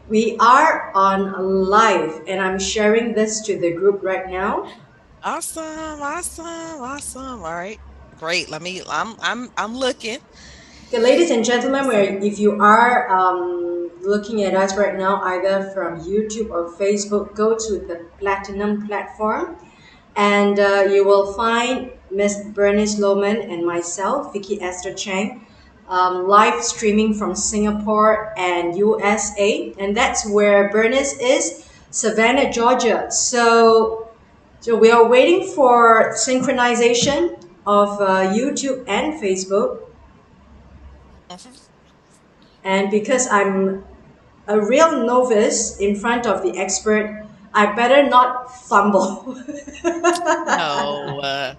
We are on live, and I'm sharing this to the group right now. Awesome, awesome, awesome. All right. Great. I'm looking. Okay, ladies and gentlemen, if you are looking at us right now, either from YouTube or Facebook, go to the Platinum platform, and you will find Miss Bernice Loman and myself, Viki Esther Chang, live streaming from Singapore and USA, and that's where Bernice is, Savannah, Georgia. So we are waiting for synchronization of YouTube and Facebook. Mhm. And because I'm a real novice in front of the expert, I better not fumble. No,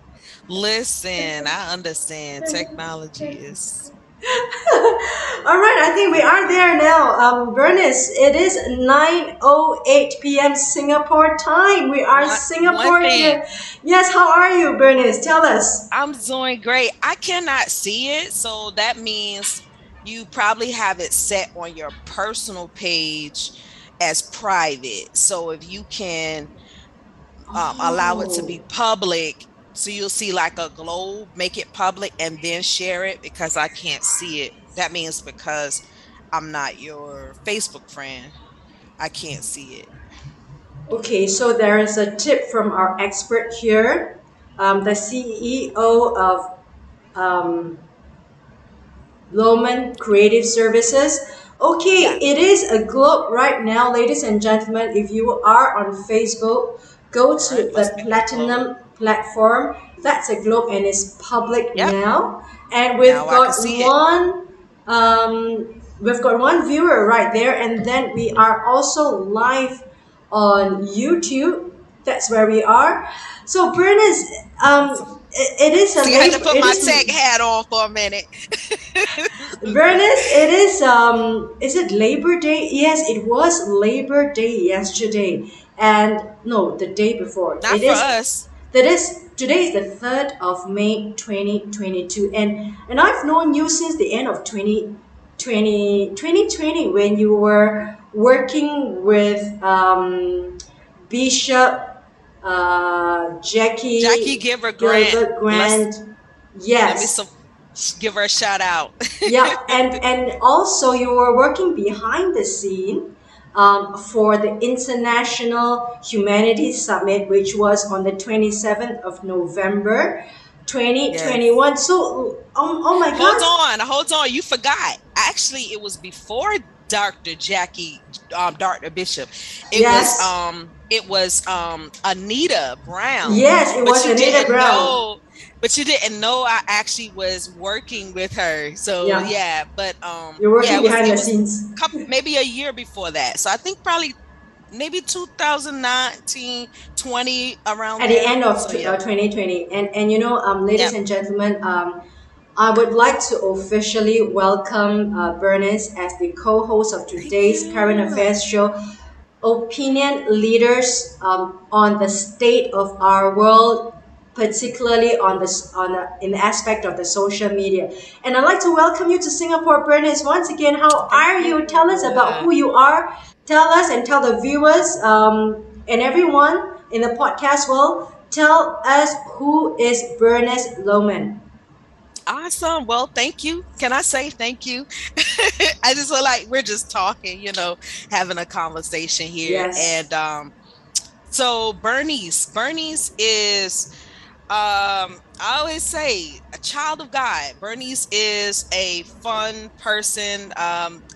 listen, I understand. Technology is All right, I think we are there now. Bernice, it is 9:08 p.m. Singapore time. We are one thing. Singaporean. Yes, how are you, Bernice? Tell us. I'm doing great. I cannot see it, so that means you probably have it set on your personal page as private. So if you can allow it to Oh, be public. So you'll see like a globe, make it public, and then share it because I can't see it. That means because I'm not your Facebook friend, I can't see it. okay. So there is a tip from our expert here, the CEO of um, Loman Creative Services. Okay, Yeah. it is a globe right now, ladies and gentlemen. If you are on Facebook, go All right. to Let's the make it a globe. Platinum platform. That's a globe and it's public Yep. now. And Now I can see it. we've got one viewer right there, and then we are also live on YouTube. That's where we are. So, Bernice, Awesome. it is a See, I had to labor. put It my is tech hat on for a minute. Bernice, is it Labor Day? Yes, it was Labor Day yesterday. And no, the day before. Not for us. Today is the 3rd of May 2022. And I've known you since the end of 2020 when you were working with Bishop Jackie Jackie Giver Grant. Gilbert Let's Grant. let me Yes. so give her a shout out. Yeah, and also you were working behind the scene for the International Humanities Summit, which was on the 27th of November, Yes. 2021. So, oh my Hold gosh. on, hold on. You forgot. Actually, it was before Dr. Jackie, Dr. Bishop. Yes, It was Anita Brown. yes, it But was you Anita didn't Brown. know, but you didn't know I actually was working with her. So Yeah, yeah, but you're yeah, working behind it the was scenes. maybe a year before that. So I think probably maybe 2019, 20 around At the there. end of So yeah. 2020. And you know, ladies Yep. and gentlemen, I would like to officially welcome Bernice as the co-host of Thank today's current you. affairs show, Opinion Leaders on the state of our world, particularly in the aspect of the social media. And I'd like to welcome you to Singapore, Bernice. Once again, how Thank are you? Tell us you. about who you are. Tell us and tell the viewers and everyone in the podcast world. Tell us who is Bernice Loman. Awesome. Well, thank you. Can I say thank you? I just feel like we're just talking, having a conversation here. Yes. And so Bernice is I always say a child of God. Bernice is a fun person,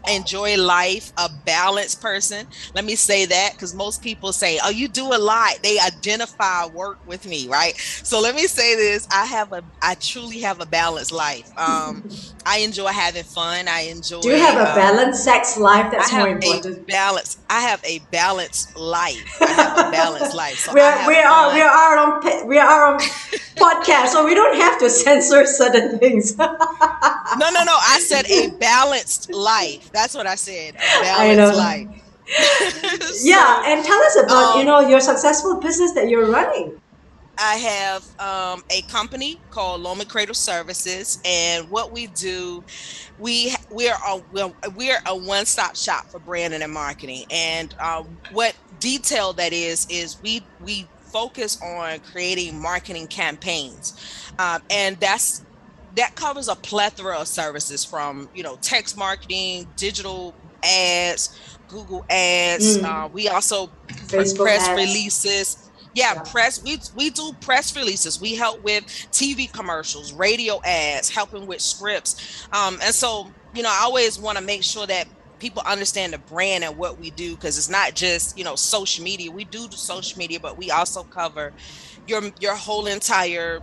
enjoy life, a balanced person. Let me say that because most people say, "Oh, you do a lot." They identify work with me, right? So let me say this: I truly have a balanced life. I enjoy having fun. Do you have a balanced sex life? I That's more have a important. balance. I have a balanced life. I have a balanced life. So we I are we have are we fun. are on we are on podcast, so we don't have to censor certain things. No, no, no. I said a balanced life. That's what I said. A I balanced know. life. Yeah, So, and tell us about your successful business that you're running. I have a company called Loman Creative Services, and what we do, we're a one-stop shop for branding and marketing. And what detail that is we focus on creating marketing campaigns, and that covers a plethora of services, from text marketing, digital ads, Google ads. Mm. We also Facebook press ads. releases. Yeah, Yeah. we do press releases. We help with TV commercials, radio ads, helping with scripts. And so, I always want to make sure that people understand the brand and what we do, because it's not just, social media. We do social media, but we also cover your whole entire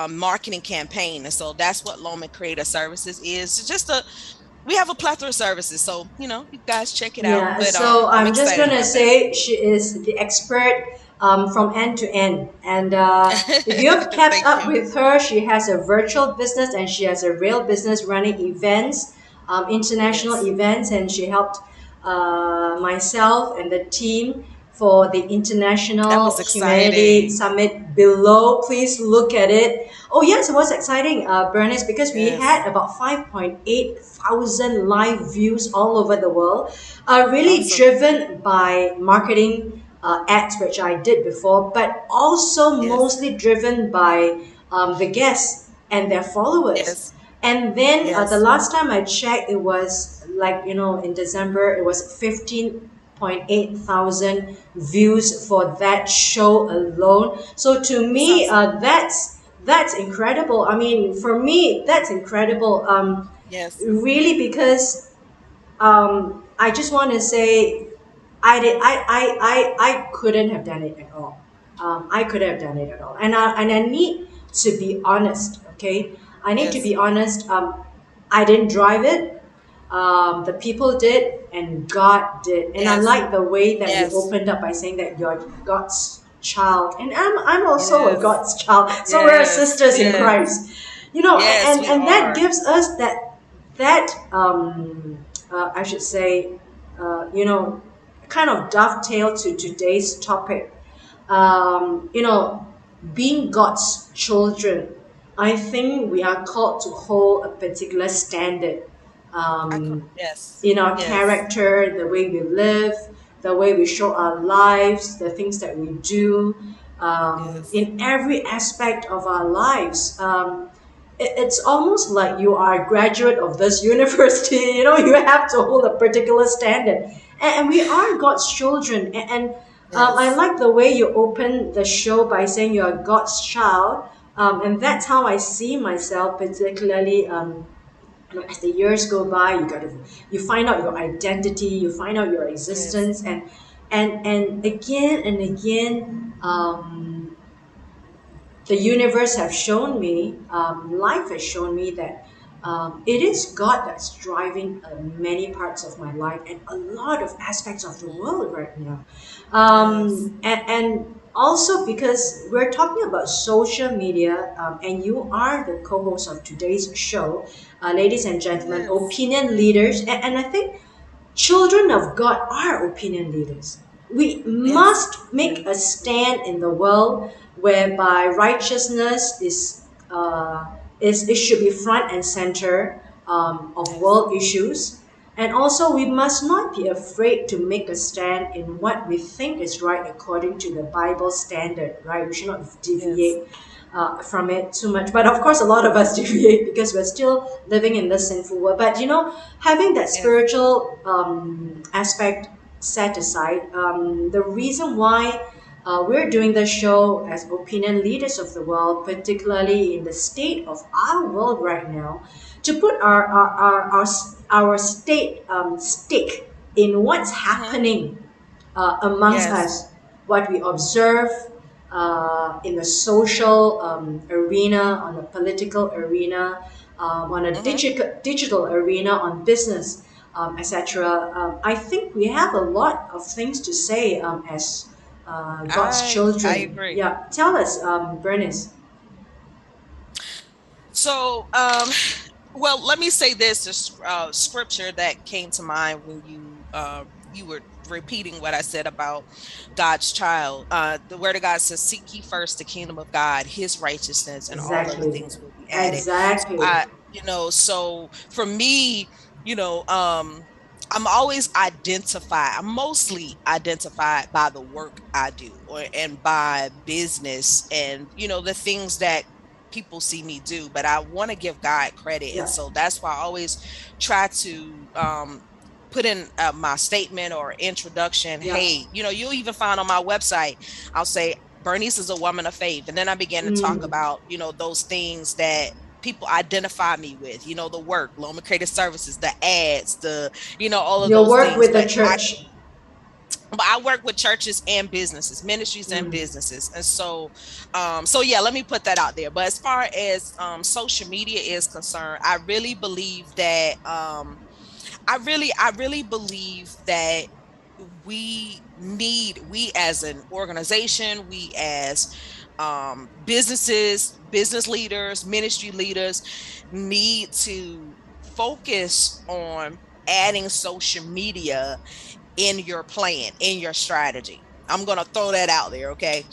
marketing campaign. And so that's what Loman Creator Services is. It's just we have a plethora of services. So, you guys check it out. Yeah, But so I'm I'm just excited gonna about that. say she is the expert from end to end. And if you've kept Thank up you. with her, she has a virtual business and she has a real business running events, international Yes. events, and she helped myself and the team for the That International was Humanity exciting. Summit below. Please look at it. Oh yes, it was exciting, Bernice, because we Yes. had about 5.8 thousand live views all over the world, really Awesome. driven by marketing ads, which I did before, but also Yes. mostly driven by the guests and their followers. Yes. And then the Yes. last time I checked, it was like, in December, it was 15.8 thousand views for that show alone. So to That's me, awesome. that's incredible. I mean, for me, that's incredible. Yes. Really, because I just want to say I couldn't have done it at all. I could have done it at all, and I need to be honest. Okay, I need to Yes. be honest. I didn't drive it. The people did, and God did. And I Yes. like the way that you Yes. opened up by saying that you're God's child, and I'm also a Yes. God's child. So we're Yes. sisters in Yes. Christ. Yes, we And that are. gives us that I should say, kind of dovetail to today's topic. Being God's children, I think we are called to hold a particular standard Yes. in our Yes. character, the way we live, the way we show our lives, the things that we do, Yes. in every aspect of our lives. It's almost like you are a graduate of this university. You have to hold a particular standard. And we are God's children. And I Yes. like the way you open the show by saying you are God's child. And that's how I see myself, particularly as the years go by. You find out your identity, you find out your Yes. existence, and again and again, the universe have shown me, life has shown me that it is God that's driving many parts of my life and a lot of aspects of the Mhm. world right now. Yes. And also because we're talking about social media, and you are the co-host of today's show, ladies and gentlemen, Yes. opinion leaders, and I think children of God are opinion leaders. We Yes. must make a Yes. stand in the world whereby righteousness is it should be front and center of Yes. world issues. And also, we must not be afraid to make a stand in what we think is right according to the Bible standard, right? We should not Yes. deviate from it too much. But of course, a lot of us deviate because we're still living in this sinful world. But having that Yes. spiritual aspect set aside, the reason why we're doing this show as opinion leaders of the world, particularly in the state of our world right now, to put our state stake in what's Mm-hmm. happening amongst Yes. us, what we observe in the social arena, on the political arena, on a Mm-hmm. digital arena, on business, etc. I think we have a lot of things to say as God's I children. agree. Yeah, tell us, Bernice. So, well, let me say this: the scripture that came to mind when you were repeating what I said about God's child. The Word of God says, "Seek ye first the kingdom of God, His righteousness, and all other Exactly. things will be added." So Exactly. so for me. you know, I'm always identified. I'm mostly identified by the work I do, or and by business, and the things that people see me do. But I want to give God credit, and Yeah, so that's why I always try to put in my statement or introduction. yeah. Hey, you'll even find on my website, I'll say Bernice is a woman of faith, and then I begin to talk Mm. about those things that people identify me with, the work, Loman Creative Services, the ads, all of Your those work things. with the But church. I work with churches and businesses, ministries and Mm. businesses. And so yeah, let me put that out there. But as far as social media is concerned, I really believe that I really believe that we as an organization, we as business leaders, ministry leaders need to focus on adding social media in your plan, in your strategy. I'm going to throw that out there, okay?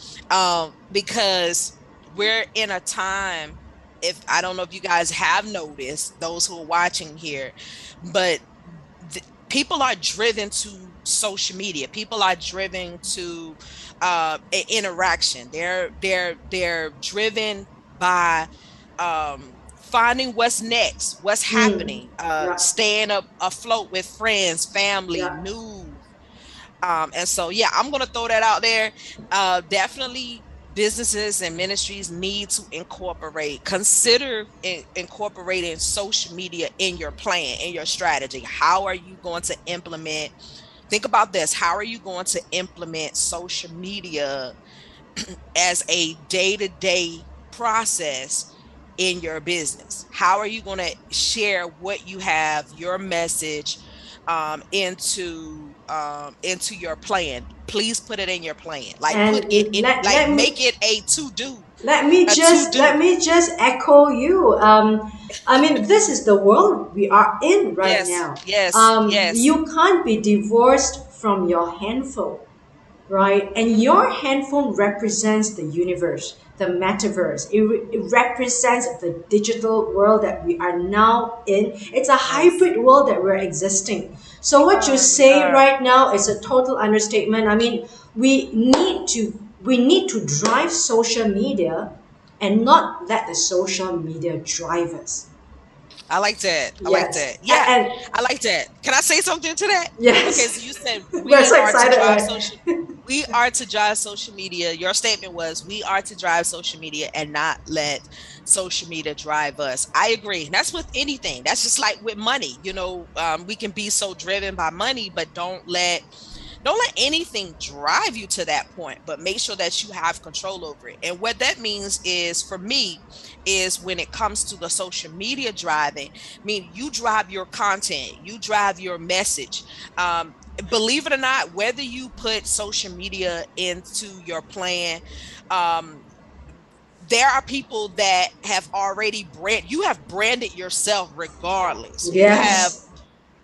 Because we're in a time, if I don't know if you guys have noticed, those who are watching here, but people are driven to social media. People are driven to interaction. They're driven by finding what's next, what's Mm. happening, Yeah, staying up afloat with friends, family, yeah. news. And so, yeah, I'm going to throw that out there. Definitely businesses and ministries need to consider incorporating social media in your plan, in your strategy. How are you going to implement? Think about this. How are you going to implement social media as a day-to-day process in your business? How are you going to share what you have, your message, into your plan? Please put it in your plan. Like put it And in, let like let make me it a to do, let me a to just let do. me just echo you. I mean, this is the world we are in right Yes, now. yes, yes. You can't be divorced from your handphone, right? And Hmm. your handphone represents the universe, the metaverse. It represents the digital world that we are now in. It's a Yes, hybrid world that we're existing. So we what you are. We say are. right now is a total understatement. I mean, we need to drive social media and not let the social media drive us. I like that. I like Yes. that. Yeah, And I like that. Can I say something to that? Okay, so yes. you said We're so excited, we are to drive social media. Your statement was we are to drive social media and not let social media drive us. I agree. That's with anything. That's just like with money. We can be so driven by money, but don't let anything drive you to that point, but make sure that you have control over it. And what that means is, for me, is when it comes to the social media driving, I mean, you drive your content, you drive your message. Believe it or not, whether you put social media into your plan, um, there are people that have already you have branded yourself regardless. You have, yes.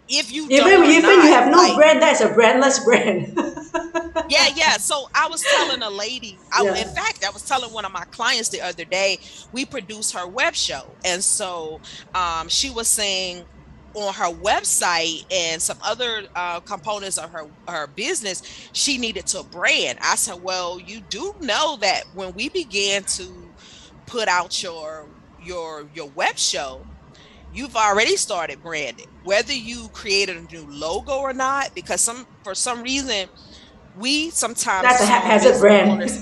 if you Even don't or even you not, have no like, brand, that's a brandless brand. yeah, yeah. So I was telling a lady, in Yeah. fact, I was telling one of my clients the other day, we produce her web show. And so she was saying on her website and some other components of her business, she needed to brand. I said, well, you do know that when we began to put out your web show, you've already started branding, whether you created a new logo or not, because for some reason we sometimes That's a small haphazard business brand. owners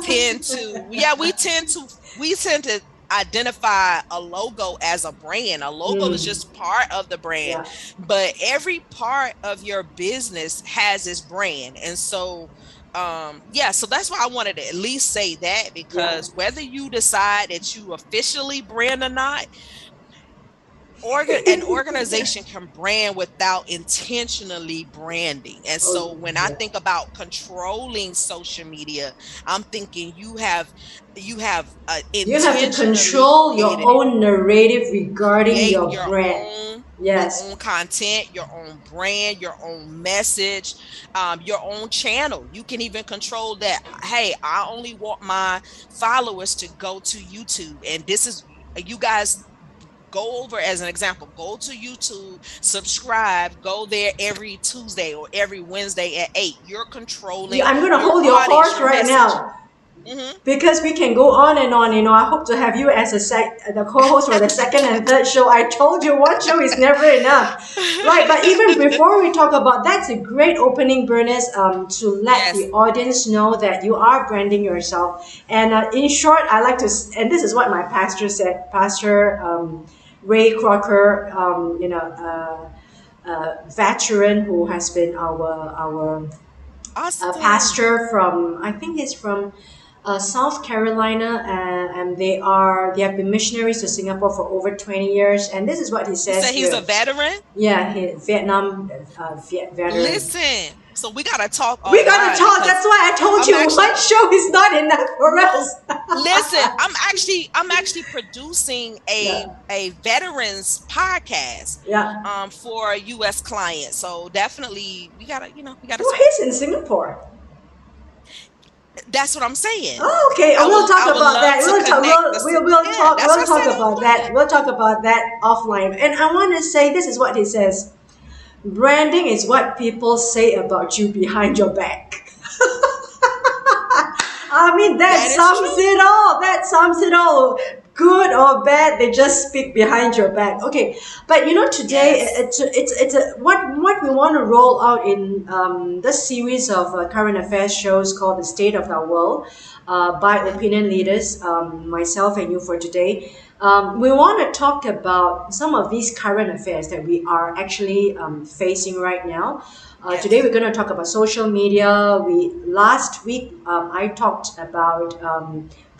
tend to, yeah, we tend to identify a logo as a brand. A logo is Mm, just part of the brand, yeah. but every part of your business has its brand. And so yeah, so that's why I wanted to at least say that, Yeah. because whether you decide that you officially brand or not, an organization can brand without intentionally branding. And so Oh, when I yeah. think about controlling social media, I'm thinking you have You have to intentionally control your created it. own narrative regarding Create your your brand. own your Yes. own content, your own brand, your own message, your own channel. You can even control that. Hey, I only want my followers to go to YouTube, and this is, you guys go over as an example, go to YouTube, subscribe, go there every Tuesday or every Wednesday at 8. You're controlling I'm going to your hold your audience, horse your right message. now Hmm. because we can go on and on. I hope to have you as the co-host for the second and third show. I told you one show is never enough, right? But even before we talk about that's a great opening, Bernice, to let the Yes. audience know that you are branding yourself. And in short, I like to, and this is what my pastor said, Pastor Ray Crocker, veteran who has been our a Awesome. pastor from I think he's from South Carolina, and they have been missionaries to Singapore for over 20 years. And this is what he You says say he's a here. veteran? Yeah, Vietnam veteran. Listen, so we got to talk We gotta offline talk. because That's why I told I'm you actually, one show is not enough for us. listen, I'm actually producing Yeah, a veterans podcast yeah. for a US client. So definitely we gotta Well, talk. he's in Singapore. That's what I'm saying. Oh, okay. We'll talk I would about love that. to We'll talk. connect the yeah, that's what We'll I talk said about that. offline. We'll talk about that offline. And I want to say this is what he says. Branding is what people say about you behind your back. I mean, that That is true. sums it all. That sums it all. Good or bad, they just speak behind your back. Okay, but today Yes. what we want to roll out in this series of current affairs shows called "The State of Our World" by Hmm. opinion leaders, myself and you for today. We want to talk about some of these current affairs that we are actually facing right now. Today Yes. we're going to talk about social media. We last week I talked about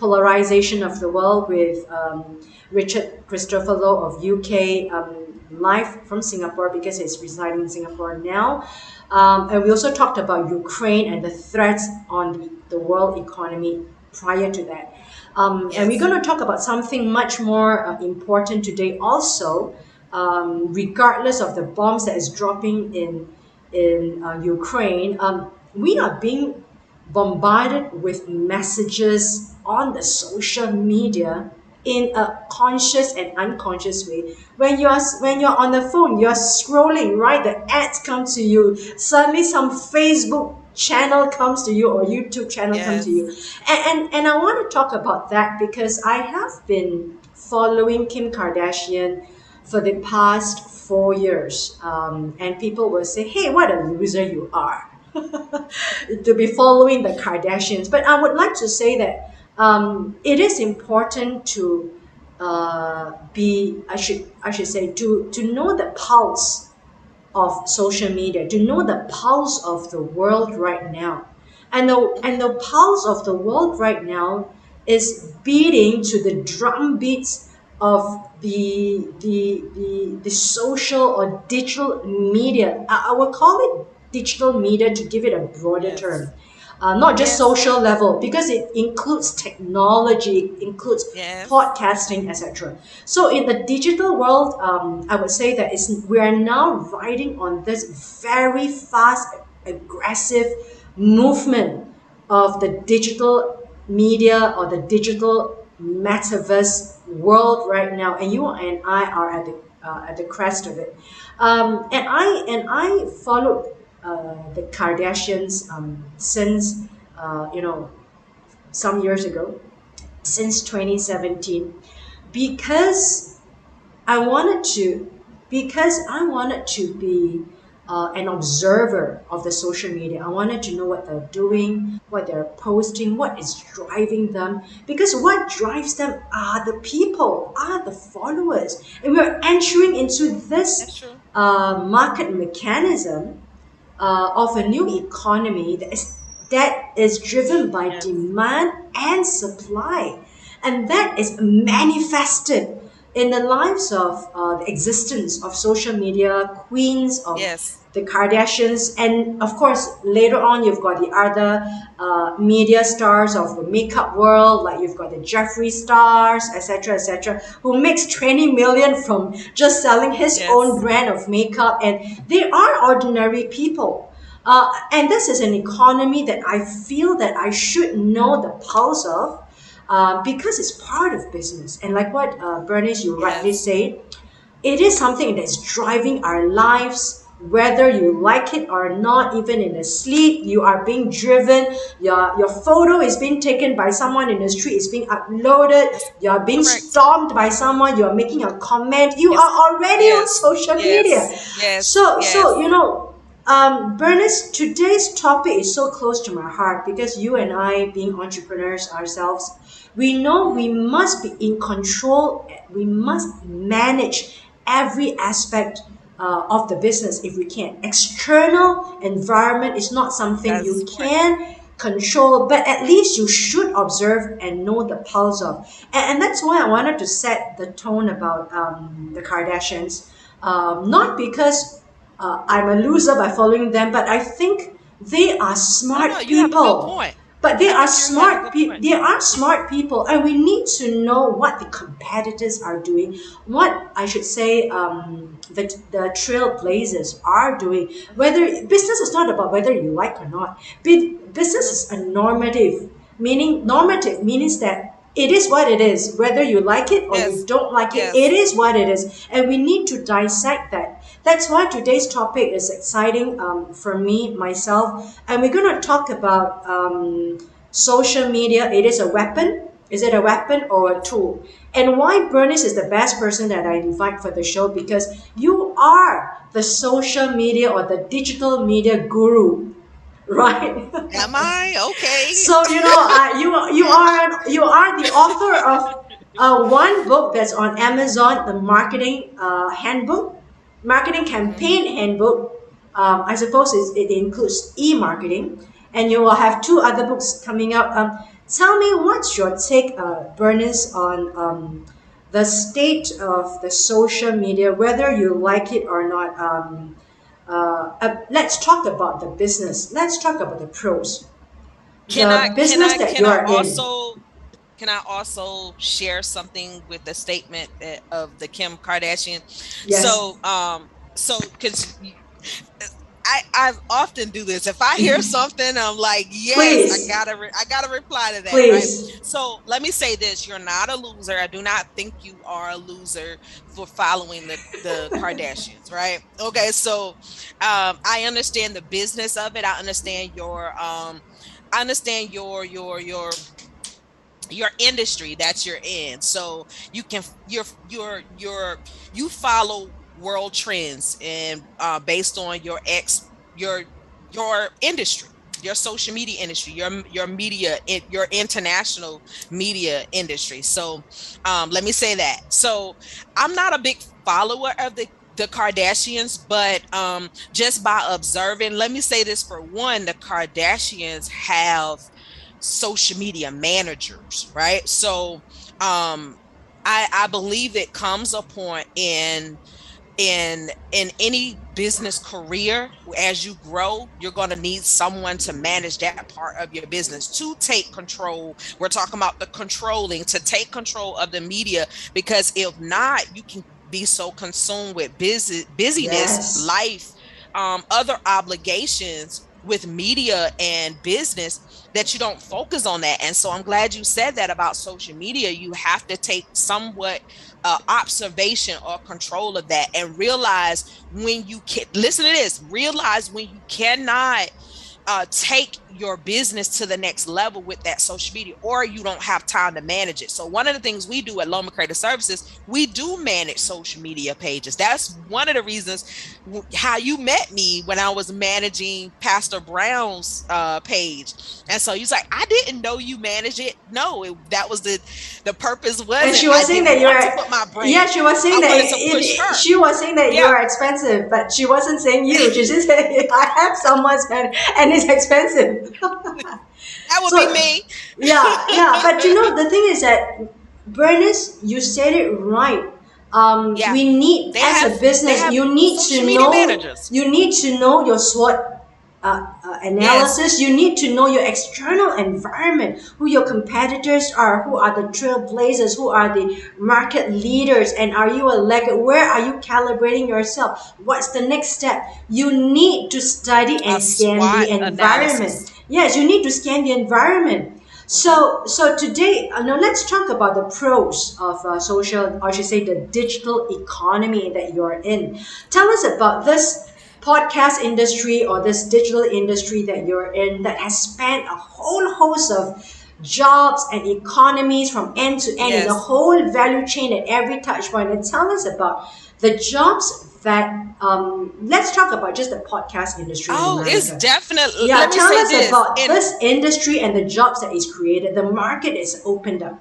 polarization of the world with Richard Christopher Lowe of UK, live from Singapore because he's residing in Singapore now. And we also talked about Ukraine and the threats on the world economy prior to that. And we're Yes. going to talk about something much more important today also, regardless of the bombs that is dropping in Ukraine. We are being bombarded with messages on the social media in a conscious and unconscious way. When you're on the phone, you're scrolling, right? The ads come to you. Suddenly, some Facebook channel comes to you or YouTube channel comes to you, Yes. and I want to talk about that because I have been following Kim Kardashian for the past 4 years, and people will say, "Hey, what a loser you are!" to be following the Kardashians. But I would like to say that it is important to be I should say to know the pulse of social media, to know the pulse of the world right now. And the Hmm. pulse of the world right now is beating to the drum beats of the social or digital media. I will call it digital media to give it a broader Yes. term. Not just Yes. social level, because it includes technology, it includes Yes. podcasting, etc. So in the digital world, I would say that we are now riding on this very fast, aggressive movement of the digital media or the digital metaverse world right now, and you and I are at the crest of it. And I followed the Kardashians since some years ago, since 2017, because I wanted to I wanted to be an observer of the social media. I wanted to know what they're doing, what they're posting, what is driving them. Because what drives them are the people, are the followers. And we're entering into That's this true. market mechanism of a new economy that is driven by Yes. demand and supply, and that is manifested in the lives of the existence of social media queens of Yes. the Kardashians, and of course later on you've got the other media stars of the makeup world, like you've got the Jeffree stars, etc., etc., who makes 20 million from just selling his own Yes. brand of makeup, and they are ordinary people. And this is an economy that I feel that I should know the pulse of, because it's part of business. And like what Bernice, you rightly Yes. say, It is something that's driving our lives, whether you like it or not. Even in the sleep, you are being driven. Your photo is being taken by someone in the street, it's being uploaded, That's you're being correct. stormed by someone, you're making a comment, you Yes. are already on Yes. social media. Yes. Yes. So Yes. Bernice, today's topic is so close to my heart because you and I, being entrepreneurs ourselves, we know we must be in control, we must manage every aspect of the business if we can. External environment is not something That's you correct. can control, but at least you should observe and know the pulse of. And that's why I wanted to set the tone about the Kardashians. Not because I'm a loser by following them, but I think they are No, no, smart you have a good people. point. But they I are think you have a smart good people. point. They are smart people, and we need to know what the competitors are doing. What I should say, the trailblazers are doing. Whether business is not about whether you like or not. Business Mhm. is a normative, meaning normative means that it is what it is. Whether you like it or you Yes. don't like it, it Yes. is what it is. And we need to dissect that. That's why today's topic is exciting for me, myself. And we're going to talk about social media. It is a weapon. Is it a weapon or a Yes. tool? And why Bernice is the best person that I invite for the show, because you are the social media or the digital media guru, right? Am I okay? So you are the author of one book that's on Amazon, the marketing handbook, marketing Mhm. campaign handbook. I suppose it includes e-marketing, and you will have two other books coming out. Tell me, what's your take, Bernice, on the state of the social media, whether you like it or not? Let's talk about the business. Let's talk about the pros, Can I the can business I that can you I are in. also can I also share something with the statement of the Kim Kardashian? Yes, So because I often do this. If I hear something, I'm like, yes, please, I gotta reply to that, right? please. So let me say this: you're not a loser. I do not think you are a loser for following the Kardashians, right? Okay, so I understand the business of it. I understand your industry that you're in, so you can you follow world trends and based on your your industry, your social media industry, your media, your international media industry. So let me say that. So I'm not a big follower of the Kardashians, but just by observing, let me say this: for one, the Kardashians have social media managers, right? So I believe it comes a point in any business career, as you grow, you're going to need someone to manage that part of your business, to take control. We're talking about the controlling, to take control of the media, because if not, you can be so consumed with busyness, Yes. life, other obligations with media and business, that you don't focus on that. And so I'm glad you said that about social media. You have to take somewhat observation or control of that, and realize when you can listen to this, realize when you cannot take your business to the next level with that social media, or you don't have time to manage it. So one of the things we do at Loman Creative Services, we do manage social media pages. That's one of the reasons how you met me, when I was managing Pastor Brown's page. And so he's like, I didn't know you managed it. No, that was the purpose. And Wasn't she was I saying didn't that want to put my you're, yeah, brand. she was saying I that wanted to push her. she was saying that you Yeah. are expensive, but she wasn't saying you. She just said, I have someone spend and it's expensive. That would be So, me. yeah, yeah. But the thing is that, Bernice, you said it right. Yeah. We need, They as a have they business, have social media managers. you need to know your SWOT Yes. analysis. You need to know your external environment, who your competitors are, who are the trailblazers, who are the market leaders, and are you a leg? Where are you calibrating yourself? What's the next step? You need to study A and scan the SWOT environment. analysis. Yes, you need to scan the environment. Mm-hmm. So today, now let's talk about the pros of social, or I should say, the digital economy that you're in. Tell us about this podcast industry or this digital industry that you're in that has spanned a whole host of jobs and economies from end to end in the Yes. whole value chain at every touch point. And tell us about the jobs that, let's talk about just the podcast industry in Oh, it's America. definitely, Yeah, let me tell say us this. about And this industry and the jobs that is created. The market is opened up.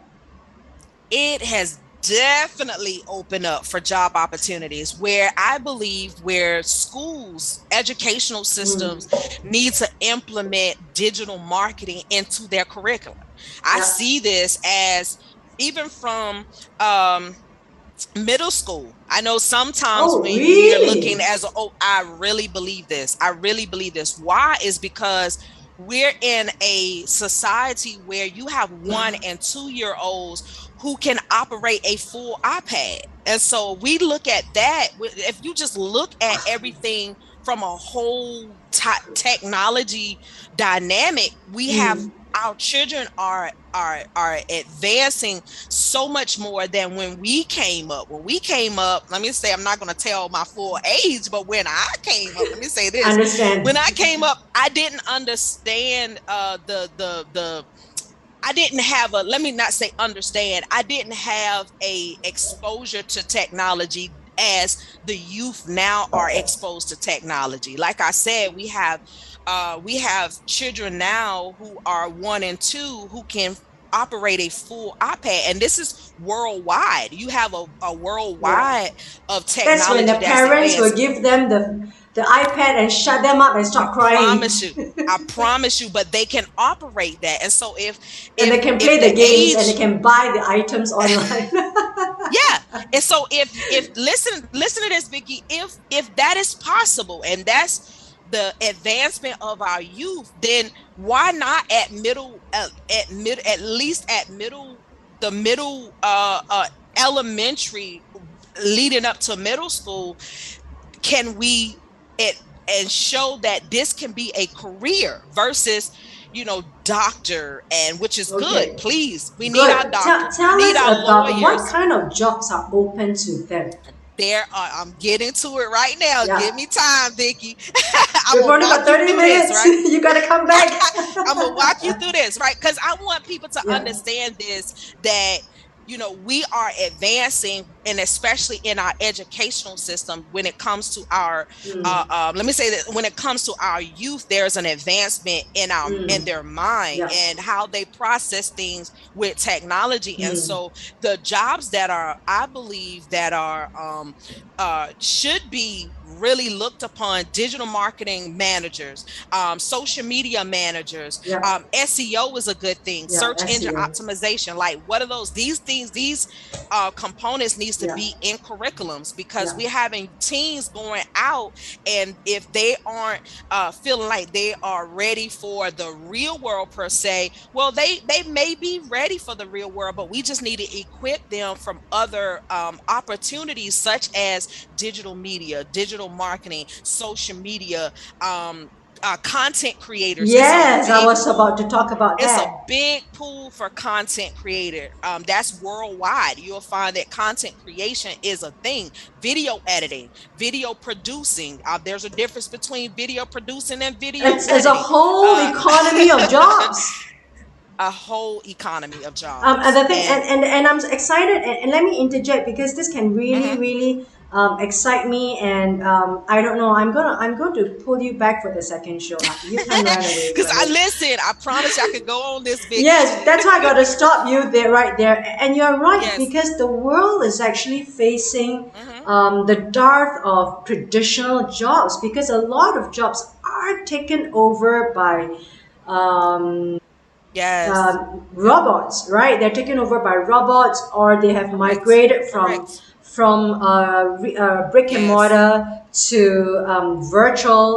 it has definitely opened up for job opportunities where I believe where schools, educational systems Mm. need to implement digital marketing into their curriculum. I Yeah. see this as even from um, middle school. I know sometimes Oh, when we are looking really? as oh, I really believe this. I really believe this. Why is because we're in a society where you have 1 and 2 year olds who can operate a full iPad. And so we look at that. If you just look at everything from a whole technology dynamic, we have Mm. our children are advancing so much more than when we came up. When we came up, let me say, I'm not going to tell my full age, but when I came up, let me say this: when Understand. I came up, I didn't understand the I didn't have a, let me not say understand, I didn't have a exposure to technology as the youth now are exposed to technology. Like I said, we have children now who are 1 and 2 who can operate a full iPad, and this is worldwide. You have a Yeah. worldwide of That's when the technology that's parents will advancing. give them the iPad and shut them up and I stop crying. promise you. I promise you, but they can operate that. And so And they can if play the the games and they age, can buy the items online. yeah. And so if listen to this, Viki, if that is possible and that's the advancement of our youth, then why not at middle at least at middle the middle elementary leading up to middle school, can we it and show that this can be a career versus doctor, and which is good. Okay, Please, we need our good. Tell, doctors, we tell need us our about what lawyers. kind of jobs are open to them. There are, I'm getting to it right now. Give Yeah, me time, Viki. I'm we've gonna only walk got you 30 through this, minutes. right? You got to come back. I'm gonna walk you through this, right? Because I want people to Yeah. understand this, that we are advancing, and especially in our educational system, when it comes to our Mm, let me say that when it comes to our youth, there's an advancement in mm, their mind yeah. and how they process things with technology. And Mm, so the jobs that are, I believe, that are should be really looked upon: digital marketing managers, social media managers, yeah. SEO is a good thing, Yeah. search engine SEO. optimization. Like, what are those? These things, these components needs to Yeah. be in curriculums, because Yeah. we're having teens going out, and if they aren't feeling like they are ready for the real world per se, well, they may be ready for the real world, but we just need to equip them from other opportunities, such as digital media, digital marketing, social media, content creators. It's a Yes, I big was about pool. to talk about It's a that. big pool for content creator. That's worldwide. You'll find that content creation is a thing. Video editing, video producing. There's a difference between video producing and video It's a editing. whole Uh, economy of jobs. a whole economy of And jobs. the thing, and I'm excited, and let me interject because this can really, Mhm. really excite me. And I don't know, I'm going to pull you back for the second show. You can't run away Because from I it. listen, I promise you I could go on this, Viki. Yes, that's why I got to stop you there, right there. And you're right, Yes. because the world is actually facing Hmm. the dearth of traditional jobs, because a lot of jobs are taken over by Yes. Yep. robots, right? They're taken over by robots, or they have Correct. migrated Correct. from brick and Yes. mortar to virtual,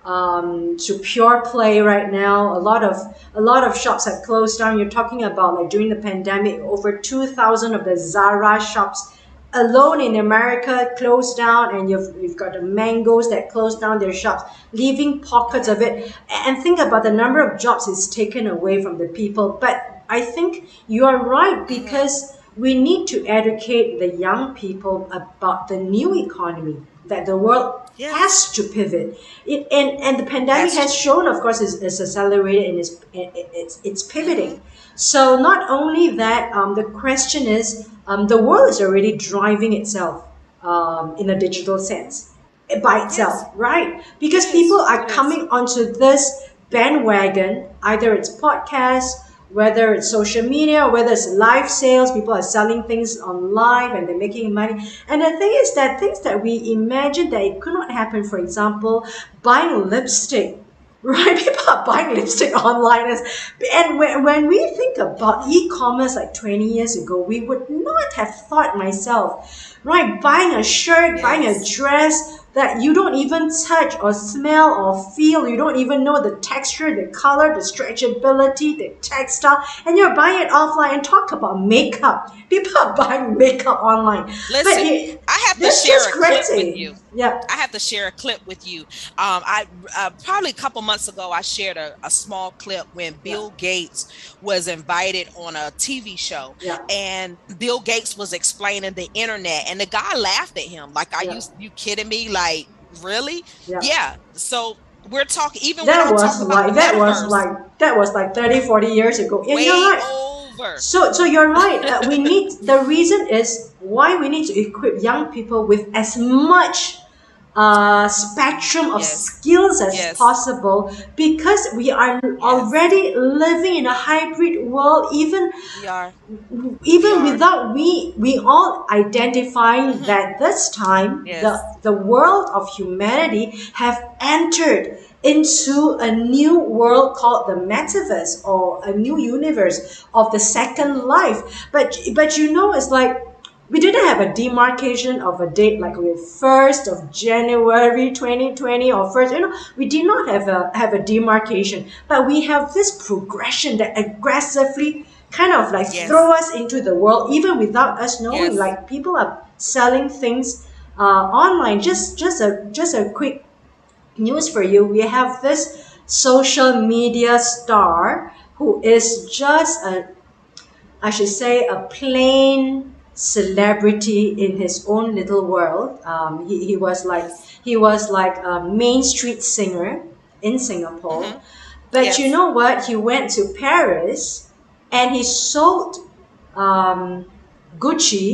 to pure play. Right now, a lot of shops have closed down. You're talking about, like, during the pandemic, over 2,000 of the Zara shops alone in America closed down, and you've got the mangoes that closed down their shops, leaving pockets Hmm. of it. And think about the number of jobs it's taken away from the people. But I think you are right, Mm-hmm. because we need to educate the young people about the new economy that the world Yes. has to pivot. And the pandemic Has has to. shown, of course, is accelerated and it's Mm-hmm. pivoting. So not only that, the question is, the world is already driving itself in a digital sense by Yes. itself, right? It Because people is. are It is. coming onto this bandwagon, either it's podcasts, whether it's social media, whether it's live sales, people are selling things on live and they're making money. And the thing is that things that we imagine that it could not happen, for example, buying lipstick, right? People are buying lipstick online. And when we think about Mm-hmm. e-commerce like 20 years ago, we would not have thought, myself, right? Buying a shirt, buying a Yes. dress that you don't even touch or smell or feel. You don't even know the texture, the color, the stretchability, the textile, and you're buying it offline. And talk about makeup. People are buying makeup online. But Listen, I have to that's share just a clip with crazy. you. Yeah, I have to share a clip with you. I Probably a couple months ago, I shared a small clip when yeah, Bill Gates was invited on a TV show, yeah, and Bill Gates was explaining the internet, and the guy laughed at him like, "Are yeah, you kidding me? Like, really?" yeah. Yeah. So we're talking. Even when I talk about the metaverse, That was like 30, 40 years ago. And you're way right. over. So you're right. We need, the reason is why we need to equip young people with as much spectrum of Yes. skills as Yes. possible, because we are Yes. already living in a hybrid world, We are. We even are. without we all identifying Mm-hmm. that this time Yes. the world of humanity have entered into a new world called the metaverse, or a new universe of the second Mm-hmm. life. But it's like we didn't have a demarcation of a date like with 1st of January 2020, or first, we did not have a demarcation, but we have this progression that aggressively kind of like throw Yes. us into the world even without us knowing. Yes. Like people are selling things online. Just a quick news for you. We have this social media star who is just a, I should say, a plain celebrity in his own little world. Yes. He was like a main street singer in Singapore. Mm-hmm. But you Yes. know what? He went to Paris and he sold um, Gucci.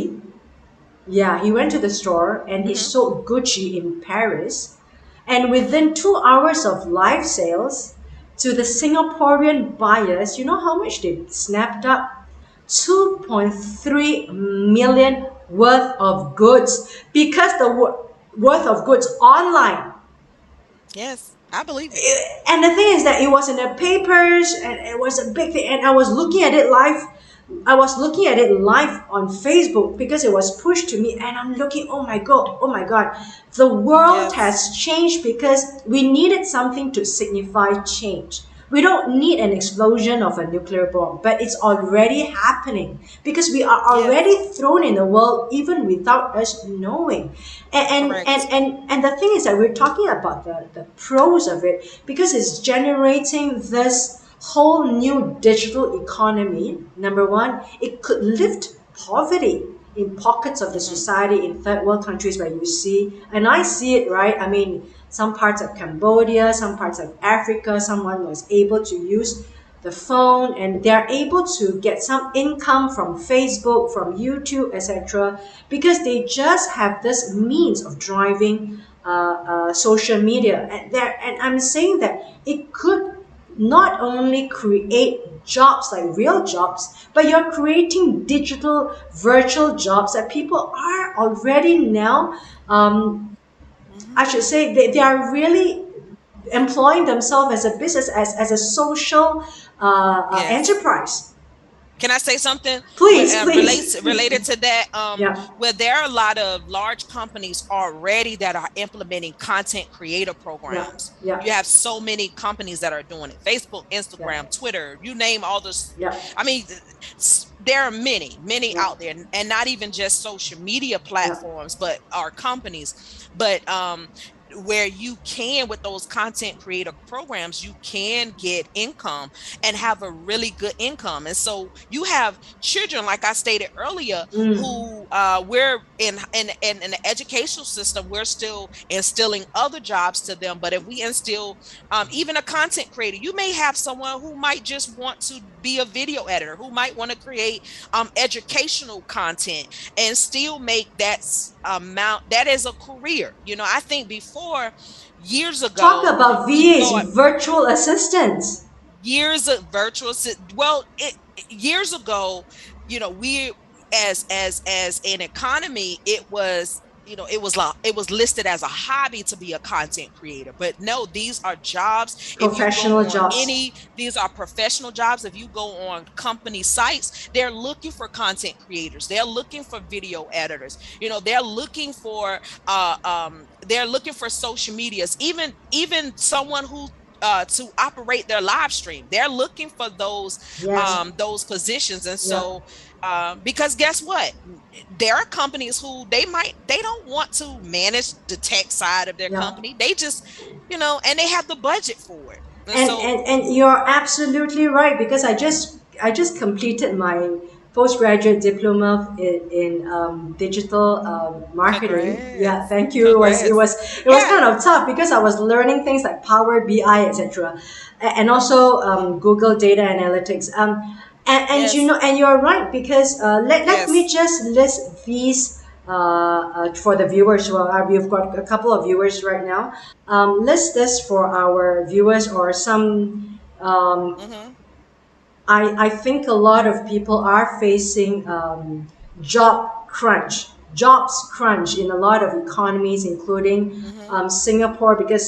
Yeah, he went to the store and he Mm-hmm. sold Gucci in Paris. And Mm-hmm. within 2 hours of live sales to the Singaporean buyers, you know how much they snapped up? 2.3 million worth of goods, because the worth of goods online. Yes. I believe it. And the thing is that it was in the papers and it was a big thing, and I was looking at it live. I was looking at it live on Facebook because it was pushed to me, and I'm looking, oh my god, oh my god. The world Yes. has changed because we needed something to signify change. We don't need an explosion of a nuclear bomb, but it's already happening because we are Yes. already thrown in the world even without us knowing. Correct. And the thing is that we're talking about the pros of it, because it's generating this whole new digital economy. Number one, it could lift poverty in pockets of the Mm-hmm. society in third world countries where you see, and I see it, right? I mean, some parts of Cambodia, some parts of Africa, someone was able to use the phone and they're able to get some income from Facebook, from YouTube, etc., because they just have this means of driving social media. And I'm saying that it could not only create jobs like real jobs, but you're creating digital virtual jobs that people are already now, Mm-hmm. I should say, they are really employing themselves as a business, as a social Yes. enterprise. Can I say something Please, please. related to that? Yeah, Where there are a lot of large companies already that are implementing content creator yeah, programs. yeah, You have so many companies that are doing it: Facebook, yeah, Instagram, Twitter, you name all those. yeah, I mean, there are many yeah, out there, and not even just social media yeah, platforms, but our companies. But where you can, with those content creator programs, you can get income and have a really good income. And so you have children, like I stated earlier, Mm. who we're in the educational system, we're still instilling other jobs to them. But if we instill even a content creator, you may have someone who might just want to be a video editor, who might want to create educational content and still make that amount. That is a career. I think before, years Talk ago, about we VAs, thought virtual assistants. years of virtual well, years ago, we, as an economy, it was listed as a hobby to be a content creator. But no, these are jobs. If you go Professional on jobs. these are professional jobs. If you go on company sites, they're looking for content creators, they're looking for video editors, they're looking for social medias, even someone who to operate their live stream. They're looking for Yes. those positions. And Yeah. so because guess what? There are companies who they don't want to manage the tech side of their Yeah. company. They just, and they have the budget for it. And And, so, and and you're absolutely right, because I just completed my postgraduate diploma in digital marketing. Yeah, congrats. thank you. Congrats. It was Yeah. kind of tough because I was learning things like Power BI, etc., and also Mhm. Google Data Analytics. And Yes. and you're right, because let me Yes. just list these for the viewers. Well, we've got a couple of viewers right now. List this for our viewers, or some. Hmm. I think a lot of people are facing jobs crunch in a lot of economies, including Hmm. Singapore, because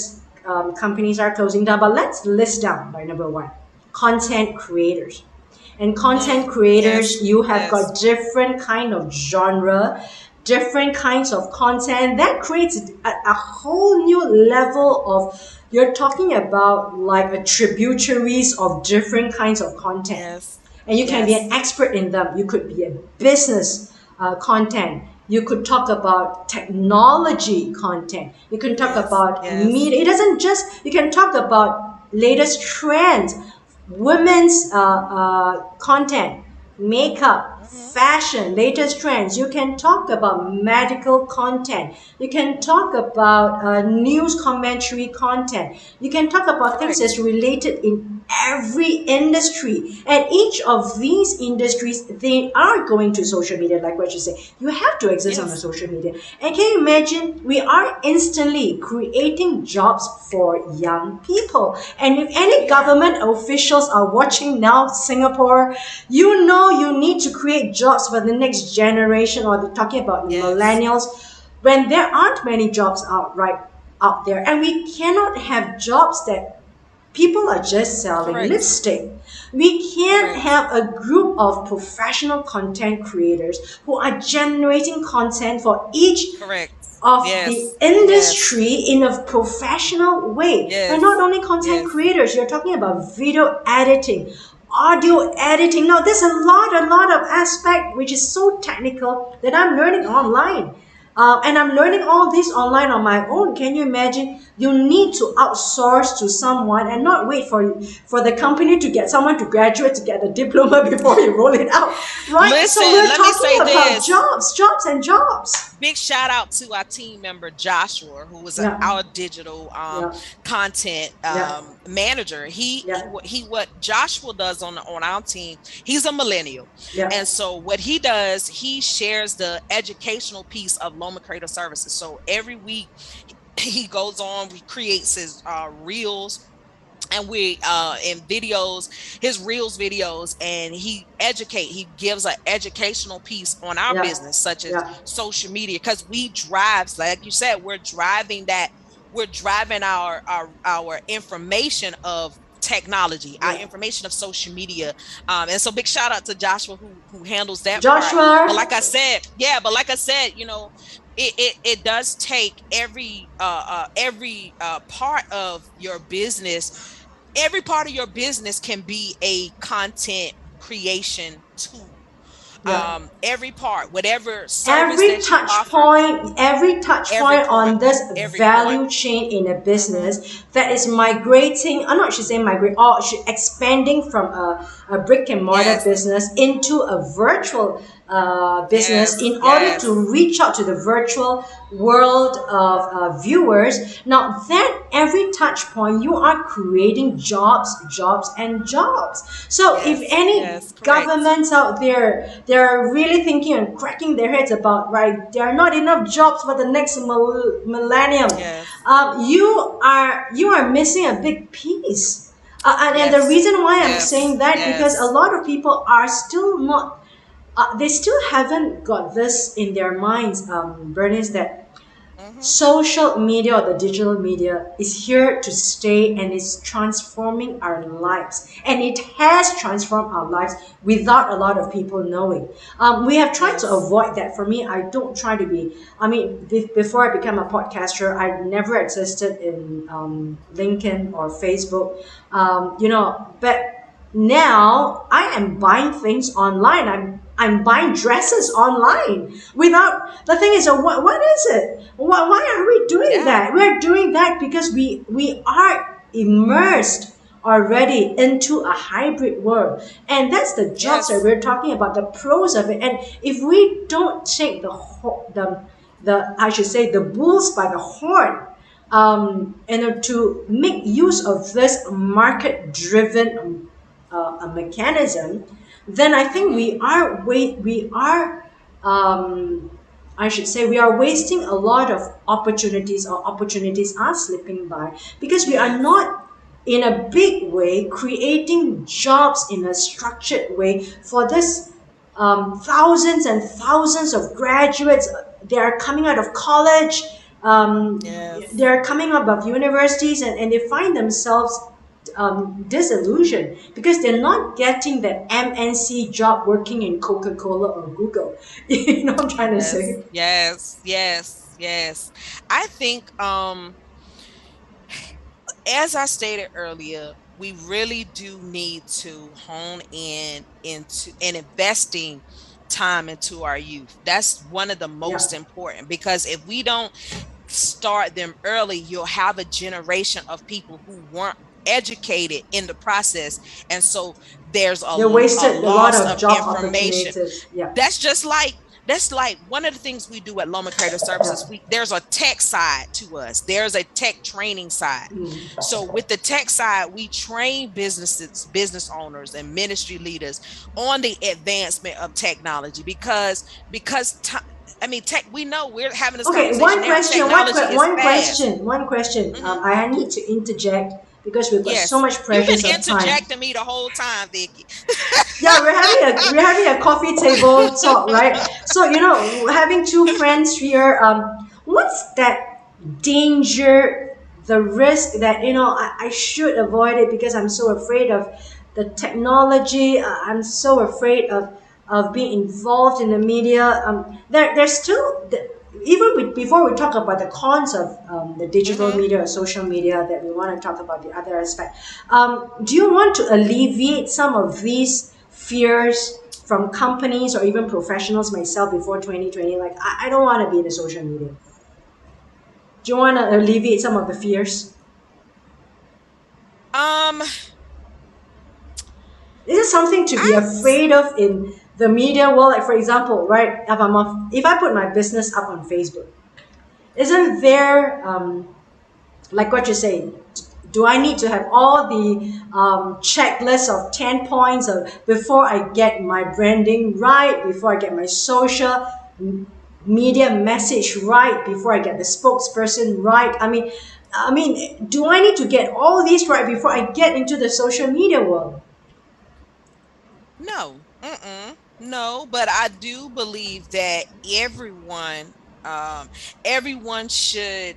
companies are closing down. But let's list down by number one: content creators. And content creators, Yes. you have Yes. got different kind of genre, different kinds of content that creates a whole new level of, you're talking about like a tributaries of different kinds of content. Yes. And you can be an Yes. expert in them. You could be a business content. You could talk about technology content. You can talk Yes. about Yes. media. It doesn't just, you can talk about latest trends, women's content, makeup, Hmm. fashion, latest trends. You can talk about medical content. You can talk about news commentary content. You can talk about things that's Correct. related in every industry. And each of these industries, they are going to social media, like what you say. You have to exist on the Yes. social media. And can you imagine, we are instantly creating jobs for young people. And if any We are. government officials are watching now, Singapore, you know you need to create jobs for the next generation, or they're talking about Yes. millennials, when there aren't many jobs out there. And we cannot have jobs that people are just selling Correct. lipstick. We can't Correct. have a group of professional content creators who are generating content for each Correct. of the Yes. Yes. industry in a professional way. And not Yes. only content Yes. creators, you're talking about video editing, audio editing. Now, there's a lot of aspect which is so technical that I'm learning Hmm. online. And I'm learning all this online on my own. Can you imagine? You need to outsource to someone and not wait for the company to get someone to graduate to get a diploma before you roll it out, right? So Listen, we're let me talking say about this. jobs, jobs, and jobs. Big shout out to our team member Joshua, who was Yeah, our digital yeah, content yeah, manager. yeah, What Joshua does on our team. He's a millennial, yeah, and so what he does, he shares the educational piece of Loman Creative Services. So every week he goes on, he creates his reels, and we in videos, his reels videos, and he gives an educational piece on our yeah, business, such as yeah, social media, because we drive, like you said, we're driving our information of technology, our yeah. information of social media. And so big shout out to Joshua, who handles that part. But Joshua, like I said, yeah, but like I said, it does take every part of your business. Every part of your business can be a content creation tool. Yeah. Every part, whatever service that you offer, Every touch every point point, on this every point. value chain in a Mm-hmm. business that is migrating, I'm not should say migrate, or expanding from a brick and mortar Yes, business into a virtual business yes, in order to yes, reach out to the virtual world of viewers. Now that every touch point, you are creating jobs, jobs, and jobs. So if yes, any yes, correct. governments out there, they're really thinking and cracking their heads about, right, there are not enough jobs for the next millennium. Yes, You are missing a big piece. And the yes, reason why I'm yes, saying that, because a yes. lot of people are still not, they still haven't got this in their minds, Bernice, that Mm-hmm. social media or the digital media is here to stay and is transforming our lives. And it has transformed our lives without a lot of people knowing. We have tried to Yes. avoid that. For me, I don't try to be, I mean, before I became a podcaster, I never existed in LinkedIn or Facebook. But now I am buying things online. I'm buying dresses online without, the thing is, what is it? Why are we doing Yeah. that? We're doing that because we are immersed already into a hybrid world, and that's the jobs that Yes. we're talking about, the pros of it. And if we don't take the I should say the bulls by the horn, and to make use of this market driven a mechanism, then I think Mm-hmm. we are I should say we are wasting a lot of opportunities, or opportunities are slipping by, because we are Yes. not in a big way creating jobs in a structured way for this thousands and thousands of graduates. They are coming out of college, Yes. they're coming out of universities, and they find themselves disillusioned because they're not getting that MNC job working in Coca-Cola or Google. You know what I'm trying to Yes. say? Yes. Yes. Yes. I think as I stated earlier, we really do need to hone in into and investing time into our youth. That's one of the Yeah. most important, because if we don't start them early, you'll have a generation of people who weren't educated in the process. And so there's They a wasted a lot loss of of job information. opportunities. Yeah. That's just like that's like one of the things we do at Loman Creative Yeah. Services. There's a tech side to us. There's a tech training side. So with the tech side, we train business owners and ministry leaders on the advancement of technology, because I mean, tech. We know we're having this Okay, conversation now. Technology is fast. one question. Hmm. I need to interject because we've got so Yes, much you've precious been of time. interjecting me the whole time, Viki. Yeah, we're having a coffee table talk, right? So having two friends here, what's that danger, the risk that I should avoid it because I'm so afraid of the technology. I'm so afraid of being involved in the media. There's still even before we talk about the cons of the digital Hmm. media or social media, that we want to talk about the other aspect. Do you want to alleviate some of these fears from companies or even professionals, myself, before 2020? Like, I don't want to be in the social media. Do you want to alleviate some of the fears? Um, Is it something to be I afraid of in the media world? Like, for example, right, if I put my business up on Facebook, isn't there, like what you're saying, do I need to have all the checklist of 10 points before I get my branding right, before I get my social media message right, before I get the spokesperson right? I mean, do I need to get all these right before I get into the social media world? No, no, but I do believe that um, everyone should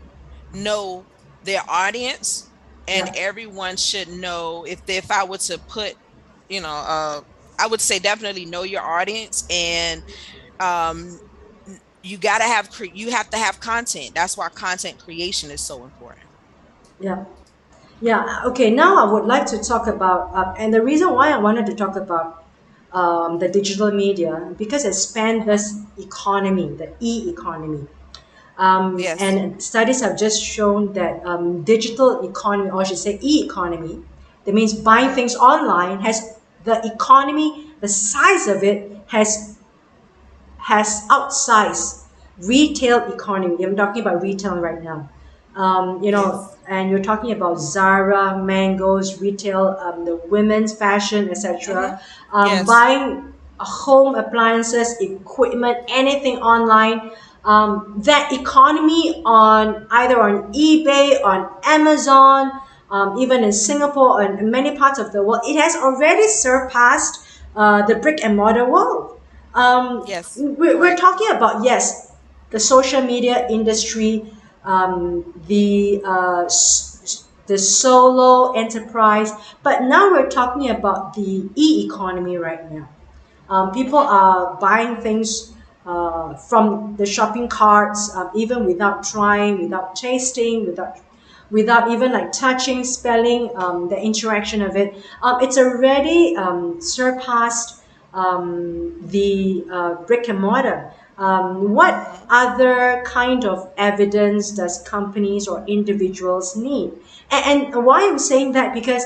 know their audience, and Yeah. everyone should know if I were to put, you know, I would say definitely know your audience, and um, you have to have content. That's why content creation is so important. Yeah. Yeah. Okay. Now I would like to talk about, and the reason why I wanted to talk about the digital media because it spanned this economy, the e-economy. Yes. And studies have just shown that digital economy, or I should say e-economy, that means buying Mm-hmm. things online, has the economy, the size of it has outsized retail economy. I'm talking about retail right now. Yes. And you're talking about Zara, Mango's retail, the women's fashion, Mm-hmm. etc. Yes. Buying home appliances, equipment, anything online. That economy on either on eBay, on Amazon, even in Singapore and in many parts of the world, it has already surpassed the brick and mortar world. Yes. We're Correct. talking about, yes, the social media industry, the solo enterprise, but now we're talking about the e-economy right now. People Mm-hmm. are buying things from the shopping carts, even without trying, without tasting, without even like touching, spelling, the interaction of it. It's already surpassed the brick and mortar. What Mm-hmm. other kind of evidence does companies or individuals need? And why I'm saying that, because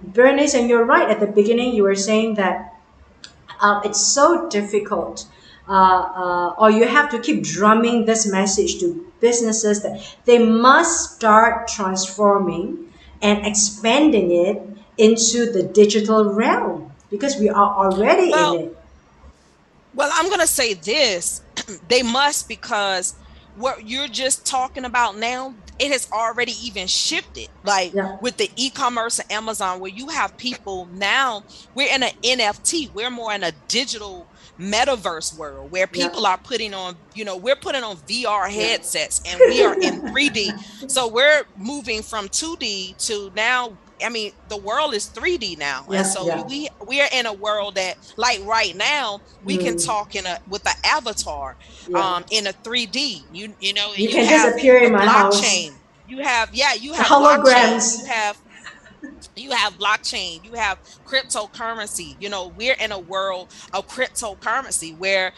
Bernice, and you're right, at the beginning you were saying that it's so difficult, or you have to keep drumming this message to businesses that they must start transforming and expanding it into the digital realm because we are already in Well, it. I'm going to say this. They must, because what you're just talking about now, it has already even shifted. Like Yeah, with the e-commerce and Amazon, where you have people now, we're in an NFT. We're more in a digital metaverse world where yeah, people are putting on, we're putting on VR yeah. headsets and we are in 3D. So we're moving from 2D to now. I mean, the world is 3D now, and Yeah, so yeah. we are in a world that, like right now, we can Mm, talk in a with an avatar, yeah. in a 3D. And You you can just have appear in the my house. blockchain. You The have blockchain. holograms. You have blockchain, you have cryptocurrency. We're in a world of cryptocurrency where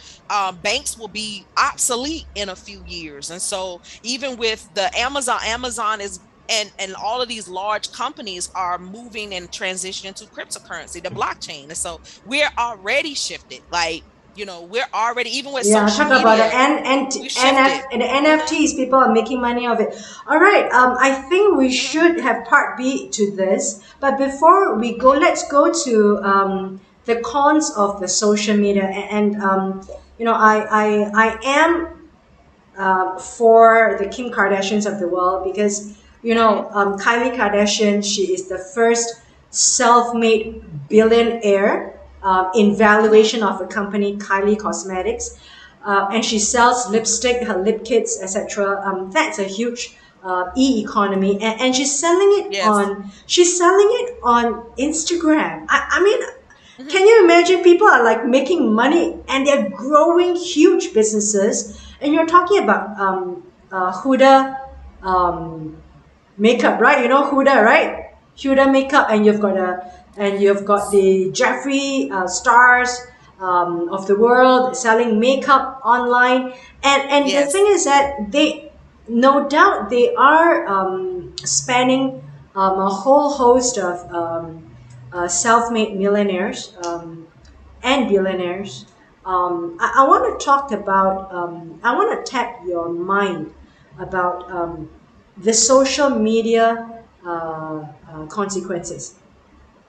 banks will be obsolete in a few years. And so even with the Amazon is, and all of these large companies are moving and transitioning to cryptocurrency, the blockchain. And so we're already shifted. Like, we're already, even with Yeah, social talk about the media, we shifted. NF and the Hmm. NFTs. People are making money of it. All right. I think we Hmm. should have part B to this. But before we go, Hmm. let's go to the cons of the social media. And I am for the Kim Kardashians of the world because Hmm. Kylie Kardashian, she is the first self-made billionaire in Hmm. valuation of a company, Kylie Cosmetics, and she sells lipstick, her lip kits, etc. That's a huge e-economy, and Yes. she's selling it on Instagram. I mean, Hmm. can you imagine people are like making money and they're growing huge businesses? And you're talking about Huda um, makeup, right? You know Huda, right? Huda makeup, and you've got the Jeffree stars of the world selling makeup online, and the thing Yes. is that they, no doubt, they are spanning a whole host of self-made millionaires and billionaires. I want to talk about, I want to tap your mind about the social media consequences.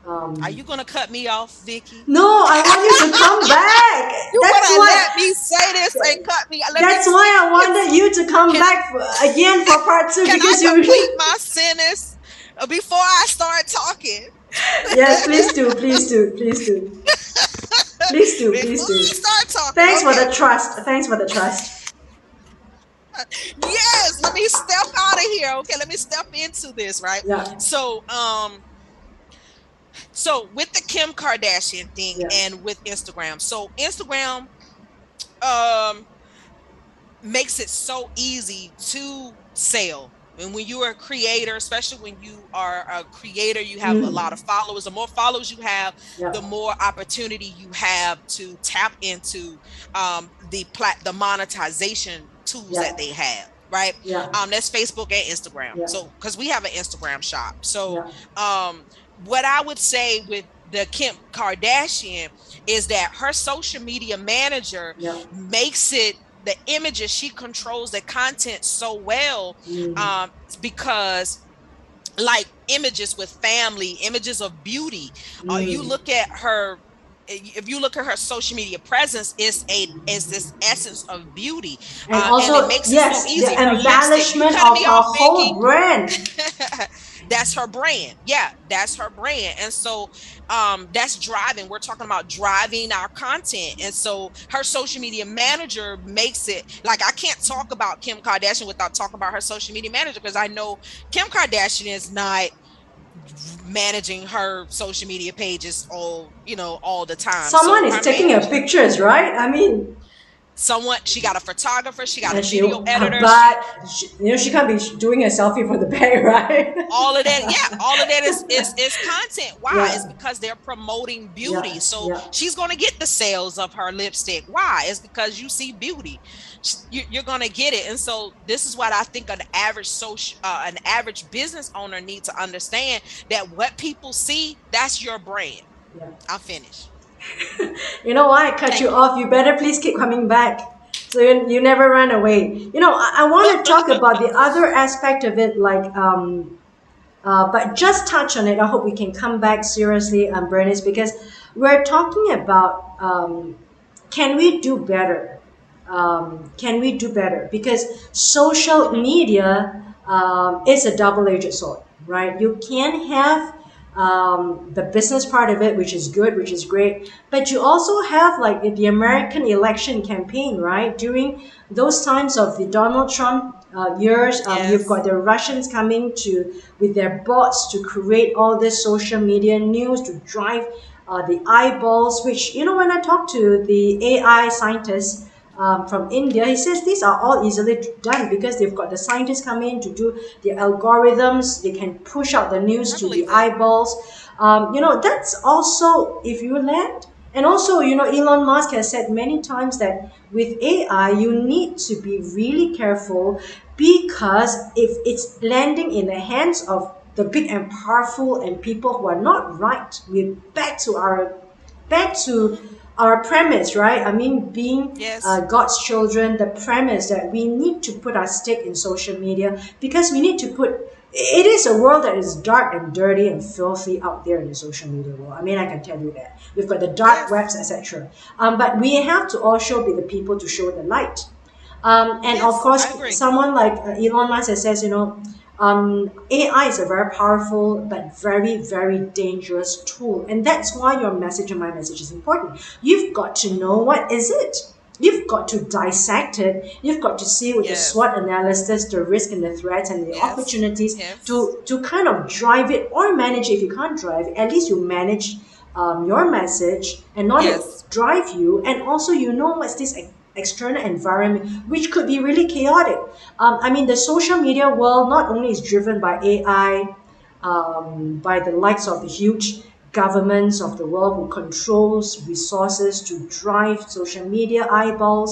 Are you gonna cut me off, Vicky? No, I want you to come back. You gonna let me say this and cut me? Let me That's finish why I this. wanted you to come Can back again for part two can I because complete you. my sentence before I start talking? Yes, please do, please do, please do, please do, Before please do. I start talking, Thanks for okay. the trust. Thanks for the trust. Yes, let me step out of here. Okay, let me step into this, right? Yeah, So with the Kim Kardashian thing yeah, and with Instagram. So Instagram um makes it so easy to sell. And when you are a creator, especially when you are a creator, you have a lot Mm. of followers. The more followers you have, the Yep. more opportunity you have to tap into the monetization tools that Yep. they have. Right. Yep. That's Facebook and Instagram. Yep. So, because we have an Instagram shop. So, Yep. what I would say with the Kim Kardashian is that her social media manager Yep. makes it the images, she controls the content so well, Mm. um, because like images with family, images of beauty. You Mm. look at her, if you look at her social media presence, is this essence of beauty, And and it also, makes it so yes, the easy. Her lipstick, you embellishment cutting of me her off, whole Viki? brand. That's her brand. Yeah, that's her brand. And so that's driving. We're talking about driving our content. And so her social media manager makes it like I can't talk about Kim Kardashian without talking about her social media manager, because I know Kim Kardashian is not managing her social media pages all the time. Someone So is her taking her manager, pictures, right? I mean, someone, she got a photographer, she got a and she, video editor, but she, she can't be doing a selfie for the bag, right? all of that. Yeah, all of that is content. Why? It's Yeah. because they're promoting Yeah. beauty. So Yeah. she's going to get the sales of her lipstick. Why? It's because you see beauty. You're going to get it. And so this is what I think an average business owner needs to understand, that what people see, that's your brand. Yeah. I'm finished. You know why I cut you Thank you. off? You better please keep coming back. So you never run away. I want to talk about the other aspect of it, like, but just touch on it. I hope we can come back seriously, Bernice, because we're talking about can we do better? Can we do better? Because social Mhm. media is a double-edged sword, right? You can have the business part of it, which is good, which is great, but you also have like the American election campaign, right? During those times of the Donald Trump years, you've got Yes. the Russians coming to with their bots to create all this social media news to drive the eyeballs. Which when I talk to the AI scientists from India, he says these are all easily done because they've got the scientists come in to do the algorithms. They can push out the news I to the believe it. eyeballs. That's also if you land. And also, Elon Musk has said many times that with AI, you need to be really careful because if it's landing in the hands of the big and powerful and people who are not right, we're back to Mhm. our premise, right? I mean, being Yes. God's children, the premise that we need to put our stake in social media because we need to put. It is a world that is dark and dirty and filthy out there in the social media world. I mean, I can tell you that we've got the dark Yes. webs, etc. But we have to also be the people to show the light. And of Yes, course, I agree. someone like Elon Musk says, AI is a very powerful but very, very dangerous tool. And that's why your message and my message is important. You've got to know Mhm. what is it. You've got to dissect it. You've got to see with the Yes. SWOT analysis, the risk and the threats and the Yes. opportunities Yes. to kind of drive it or manage it. If you can't drive, at least you manage your message and not it Yes. drive you. And also, what's this external environment, which could be really chaotic. I mean, the social media world not only is driven by AI, by the likes of the huge governments of the world who controls resources to drive social media eyeballs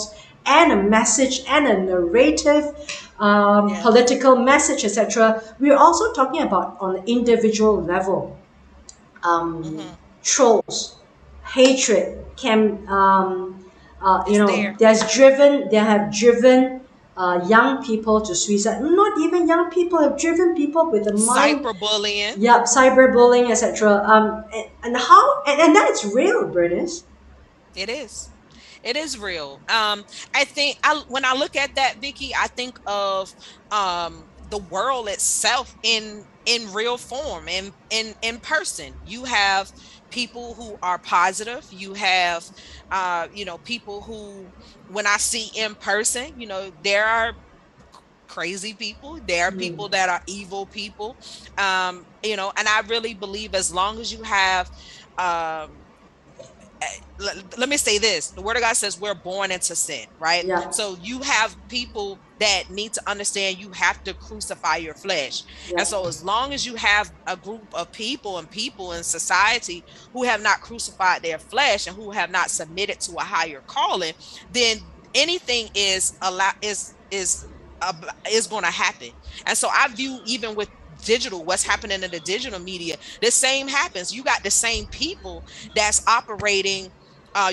and a message and a narrative, Yes. political message, etc. We're also talking about on an individual level, Hmm. trolls, hatred can It's there. they have driven young people to suicide. Not even young people have driven people with the mind. Cyberbullying. Yep, cyberbullying, etc. And how and that is real, British. It is. It is real. I think when I look at that, Viki, I think of the world itself in real form, in person. You have people who are positive. You have people who, when I see in person, there are crazy people, there are Mm. people that are evil people, and I really believe as long as you have um let me say this, the word of God says we're born into sin, right? Yeah. So you have people that need to understand you have to crucify your flesh. And Yeah. so as long as you have a group of people and people in society who have not crucified their flesh and who have not submitted to a higher calling, then anything is a lot is going to happen. And so I view, even with digital, what's happening in the digital media, the same happens. You got the same people that's operating,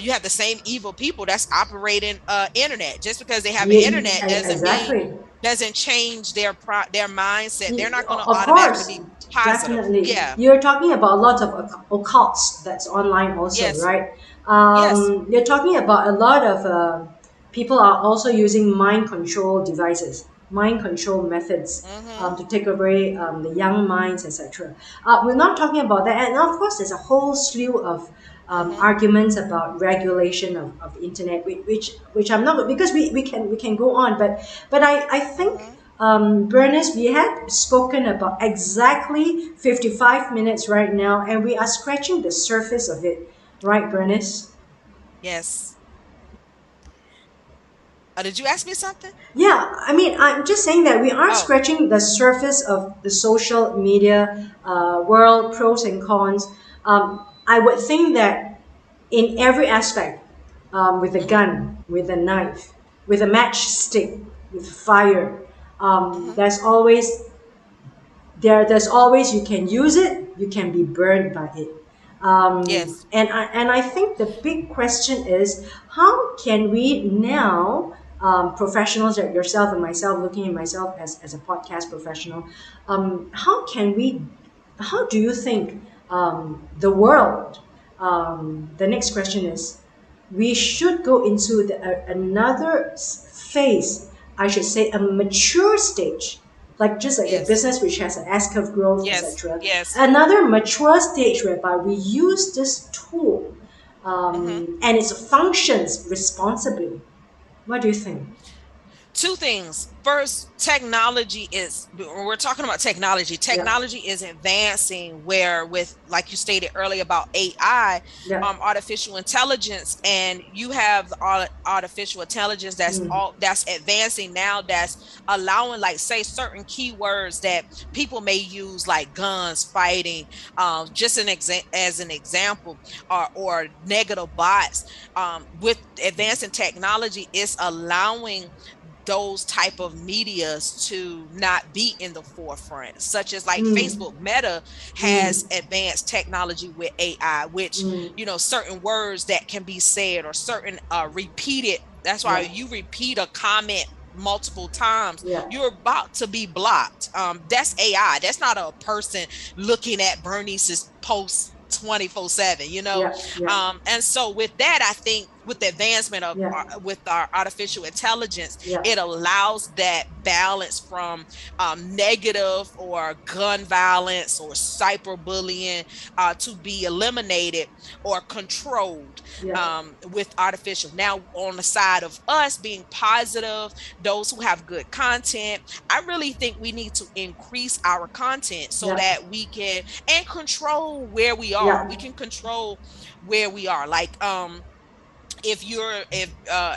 you have the same evil people that's operating internet. Just because they have an internet doesn't mean, Exactly. doesn't change their mindset. They're not going to Of automatically course, be positive. definitely. Yeah. You're talking about lots of occults that's online also, Yes. right? Yes. You're talking about a lot of people are also using mind control devices, mind control methods Mm-hmm. to take away the young minds, etc. We're not talking about that, and of course, there's a whole slew of Mm-hmm. arguments about regulation of the internet, which I'm not, because we can go on, but I think Mm-hmm. Bernice, we had spoken about exactly 55 minutes right now, and we are scratching the surface of it, right, Bernice? Yes. Did you ask me something? Yeah, I mean, I'm just saying that we are Oh. scratching the surface of the social media world, pros and cons. I would think that in every aspect, with a Mm-hmm. gun, with a knife, with a matchstick, with fire, Mm-hmm. there's always there's always, you can use it, you can be burned by it. Yes. And I think the big question is, how can we now, professionals like yourself and myself, looking at myself as a podcast professional, how can we, how do you think the world, the next question is, we should go into another phase, I should say a mature stage, like just like a Yes. business which has an S curve growth, Yes. etc. Yes. Another mature stage whereby we use this tool Mm-hmm. and its functions responsibly. What do you think? Two things. First, technology is, when we're talking about technology, Yeah, technology is advancing, where with, like you stated earlier about AI, yeah, artificial intelligence, and you have artificial intelligence that's mm, all that's advancing now, that's allowing, like, say, certain keywords that people may use, like guns, fighting, just as an example, or negative bots. With advancing technology, it's allowing those type of medias to not be in the forefront, such as like mm, Facebook. Meta has mm, advanced technology with AI, which, mm, certain words that can be said, or certain repeated, that's why yeah, you repeat a comment multiple times, yeah, you're about to be blocked. That's AI. That's not a person looking at Bernice's posts 24/7, yeah, yeah, and so with that, I think with the advancement of yeah, with our artificial intelligence, yeah, it allows that balance from negative or gun violence or cyberbullying to be eliminated or controlled yeah, with artificial. Now, on the side of us being positive, those who have good content, I really think we need to increase our content so yeah, that we can and control where we are. yeah, We can control where we are. Like, if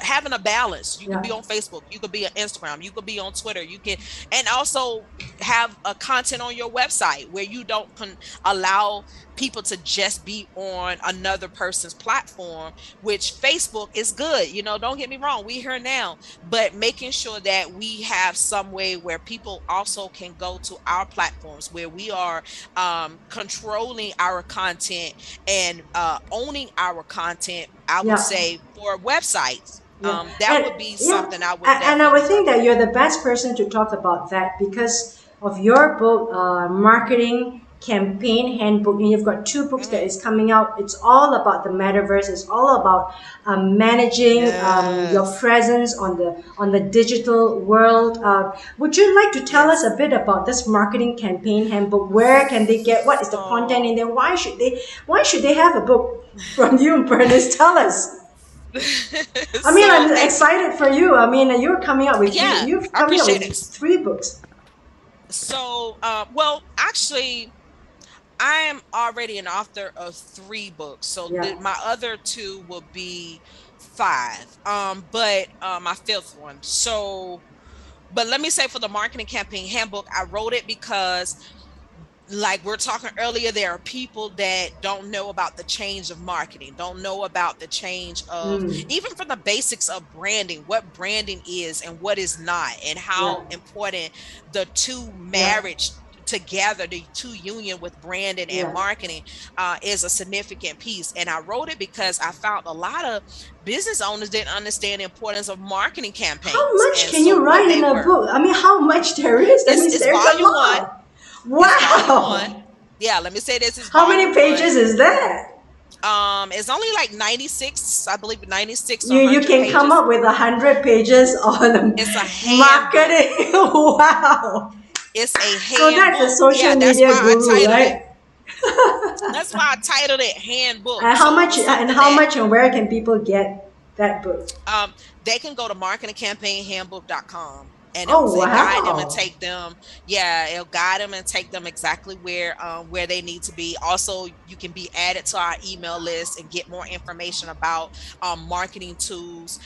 having a balance, you could yeah, be on Facebook, you could be on Instagram, you could be on Twitter, you can, and also have a content on your website where you don't allow people to just be on another person's platform, which Facebook is good, don't get me wrong, we here now, but making sure that we have some way where people also can go to our platforms where we are controlling our content and owning our content, I would yeah. say, for websites. Yeah, That and would be yeah, something I would and I would definitely think work that on. you're the best person to talk about that because of your book, marketing campaign handbook. And you've got two books that Hmm. is coming out. It's all about the metaverse. It's all about managing your Yes. presence on the digital world. Would you like to tell us Yes. a bit about this marketing campaign handbook? Where can they get? What is the content in So, there? Why should they have a book from you, Bernice? Tell us. I mean, so I'm they, excited for you. I mean, you're coming up with yeah, you've I coming up appreciate with it. three books. So, well, actually, I am already an author of three books. So Yeah. my other two will be five. But my fifth one. So but let me say for the marketing campaign handbook, I wrote it because, like we're talking earlier, there are people that don't know about the change of marketing, don't know about the change of Mm, even from the basics of branding, what branding is and what is not, and yeah, how important the two yeah, marriage together, the two union with branding and yeah. marketing is a significant piece. And I wrote it because I found a lot of business owners didn't understand the importance of marketing How campaigns much and can so you what write in they a were. book? I mean, how much there is? That means It's there's a volume one. lot. It's volume one. Wow. Yeah, let me say this is How many volume one. pages is that? It's only like 96, I believe 96 to You 100 can come pages. up with 100 pages on It's a handbook. marketing. Wow. It's a So that's a handbook. social Yeah, that's media why I guru, titled it. right? That's why I titled it handbook. And how So it much was and something how that much and where can people get that book? they can go to marketingcampaignhandbook.com and Oh it guide them and wow. take them. Yeah, it'll guide them and take them exactly where they need to be. Also, you can be added to our email list and get more information about marketing tools.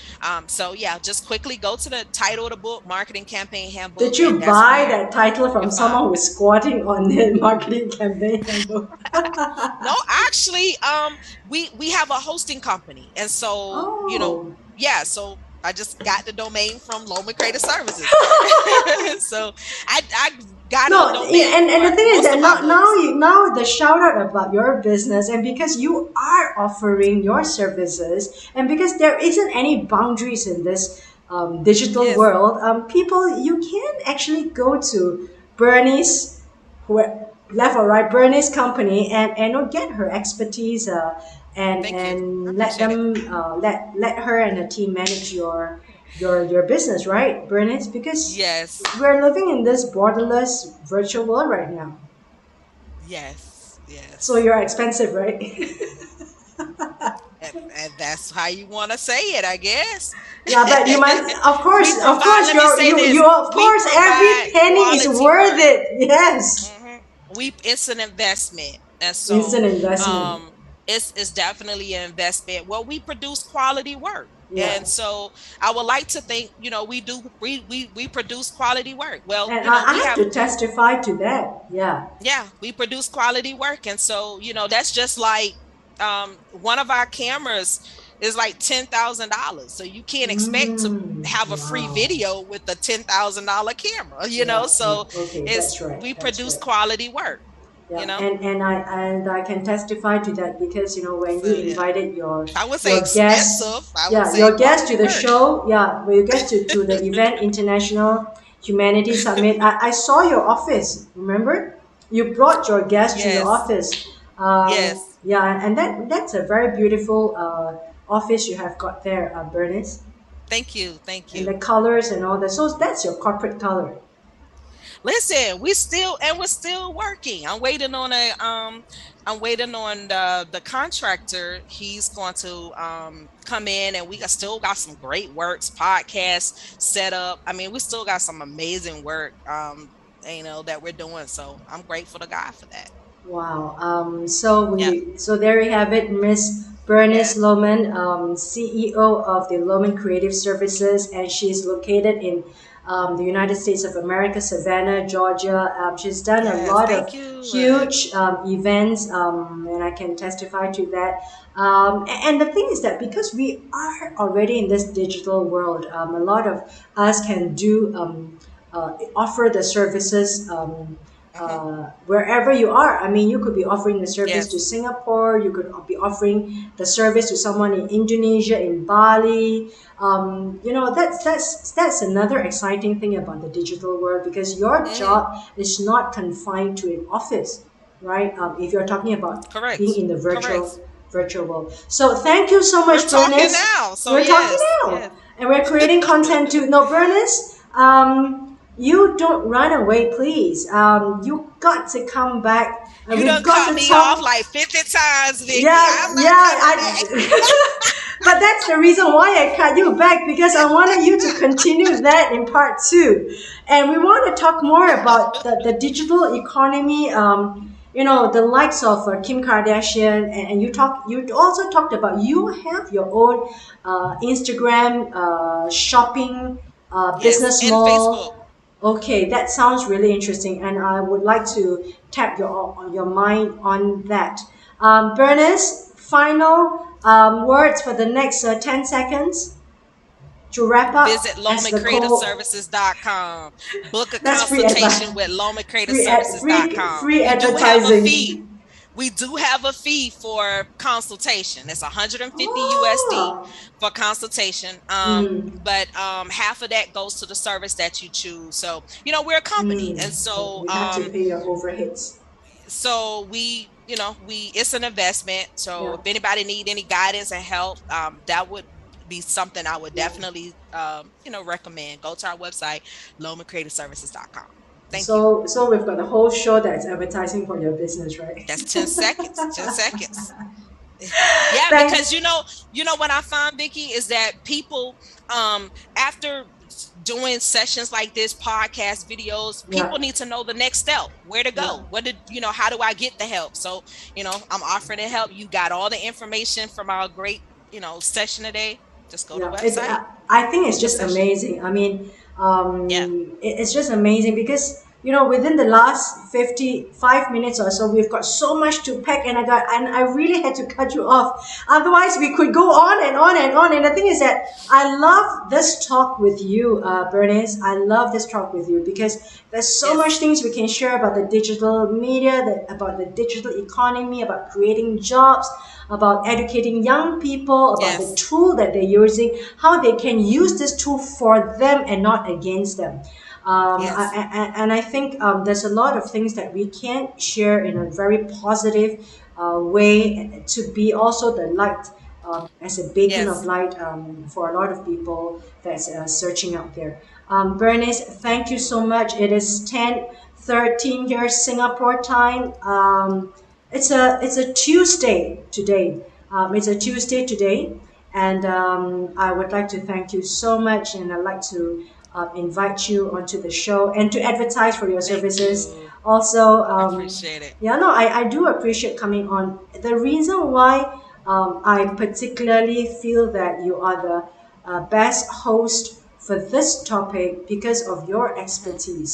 So yeah, just quickly go to the title of the book, Marketing Campaign Did Handbook, you and that's buy where that title you'll from find. someone who's squatting on the marketing campaign handbook? No, actually, we have a hosting company, and so Oh. yeah, so I just got the domain from Loman Creative Services. So I got a No, yeah, domain and for the thing is most that of my now books. now the shout out about your business, and because you are offering your services, and because there isn't any boundaries in this digital Yes, world, people, you can actually go to Bernice, who left or right, Bernice company, and get her expertise, thank you. I and let appreciate it. them let her and the team manage your business, right, Bernice? Because Yes, we're living in this borderless virtual world right now. yes, So yes. you're expensive, right? And that's how you want to say it, I guess. Yeah, but you must, We of provide. course, Let me say this: of we course, every provide penny is quality worth work. it. Yes, It's an investment, and it's an so investment. um it's definitely an investment. Well, we produce quality work, Yeah, and so I would like to think, we produce quality work. Well, and I we have have. to testify to that. Yeah. Yeah, we produce quality work, and so that's just like one of our cameras is like $10,000, so you can't expect to have a free Wow. video with a $10,000 camera, Yeah, yeah. so Okay, that's it's right. we That's produce right. quality work you Yeah, know and I can testify to that because when you so yeah, invited I would say your guests, expensive, I would yeah, say your guests to quality the work. show, yeah, when you get to the event, International Humanity Summit, I saw your office. Remember, you brought your guests to your Yes, office. yes, Yeah, and that's a very beautiful office you have got there, Bernice, thank you, thank and the you. colors and all that. So that's your corporate color. Listen, we're still working. I'm waiting on the contractor. He's going to come in, and still got some great works, podcast set up. I mean, we still got some amazing work that we're doing. So I'm grateful to God for that. Wow. Yeah. So there you have it, Miss Bernice Yes. Loman, CEO of the Loman Creative Services, and she's located in the United States of America, Savannah, Georgia. She's done a Yes. lot Thank of you. huge events, and I can testify to that. And the thing is that because we are already in this digital world, a lot of us can do offer the services. Hmm. Wherever you are. I mean, you could be offering the service to Yes. Singapore, you could be offering the service to someone in Indonesia, in Bali. That's another exciting thing about the digital world because your Hmm. job is not confined to an office, right? If you're talking about being Correct. in the Correct. virtual world. So thank you so We're much, talking Bernice. now. So We're talking yes. now, Yes. and we're creating content too. No, Bernice. You don't run away, please. You got to come back, and You we've done got cut to me off talk. like 50 times, Viki. Yeah, I'm yeah. not coming back. But that's the reason why I cut you back because I wanted you to continue that in part two, and we want to talk more about the digital economy. The likes of Kim Kardashian, and you talk. You also talked about you have your own Instagram shopping Yes, business and mall. Facebook. Okay, that sounds really interesting, and I would like to tap your mind on that. Bernice, final words for the next 10 seconds to wrap Visit up as the co. lomancreativeservices.com. Book a That's free consultation advice, with free lomancreativeservices.com. free We do have a fee. advertising. We do have a fee for consultation. It's 150 USD Oh, for consultation. But half of that goes to the service that you choose. So, we're a company. And so so we have to pay your overheads. we it's an investment. So Yeah, if anybody need any guidance and help, that would be something I would yeah. definitely recommend. Go to our website, lomancreativeservices.com. Thank you. So we've got the whole show that's advertising for your business, right? That's 10 seconds. 10 seconds. Yeah, Thank. because what I find, Vicky, is that people, after doing sessions like this, podcast videos, Yeah. people need to know the next step, where to Yeah. go, how do I get the help? So, I'm offering to help. You got all the information from our great, session today. Just go to the Yeah, it's. website, I think it's book a just session. amazing. I mean, Yeah. it's just amazing because within the last 55 minutes or so, we've got so much to pack, and I really had to cut you off. Otherwise, we could go on and on and on. And the thing is that I love this talk with you, Bernice. I love this talk with you because there's so much Yes. things we can share about the digital media, about the digital economy, about creating jobs, about educating young people, about the Yes. tool that they're using, how they can use this tool for them and not against them. Yes. And I think there's a lot of things that we can share in a very positive way to be also the light, as a beacon of Yes. light, for a lot of people that's searching out there. Bernice, thank Thank you you. so much. It is 10:13 here Singapore time. It's a Tuesday today. It's a Tuesday today, and I would like to thank you so much, and I'd like to invite you onto the show and to advertise for your Thank services. you. Also, I appreciate it. yeah, no, I do appreciate coming on. The reason why I particularly feel that you are the best host for this topic because of your Hmm. expertise.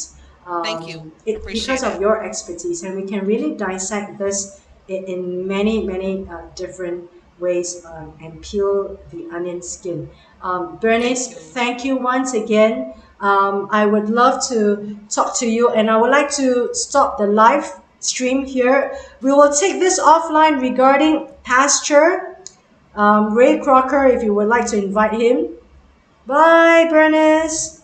Thank you. Because Appreciate of it. your expertise, and we can really dissect this in many, many different ways, and peel the onion skin. Thank Bernice, you. thank you once again. I would love to talk to you, and I would like to stop the live stream here. We will take this offline regarding pasture. Ray Crocker, if you would like to invite him. Bye, Bernice.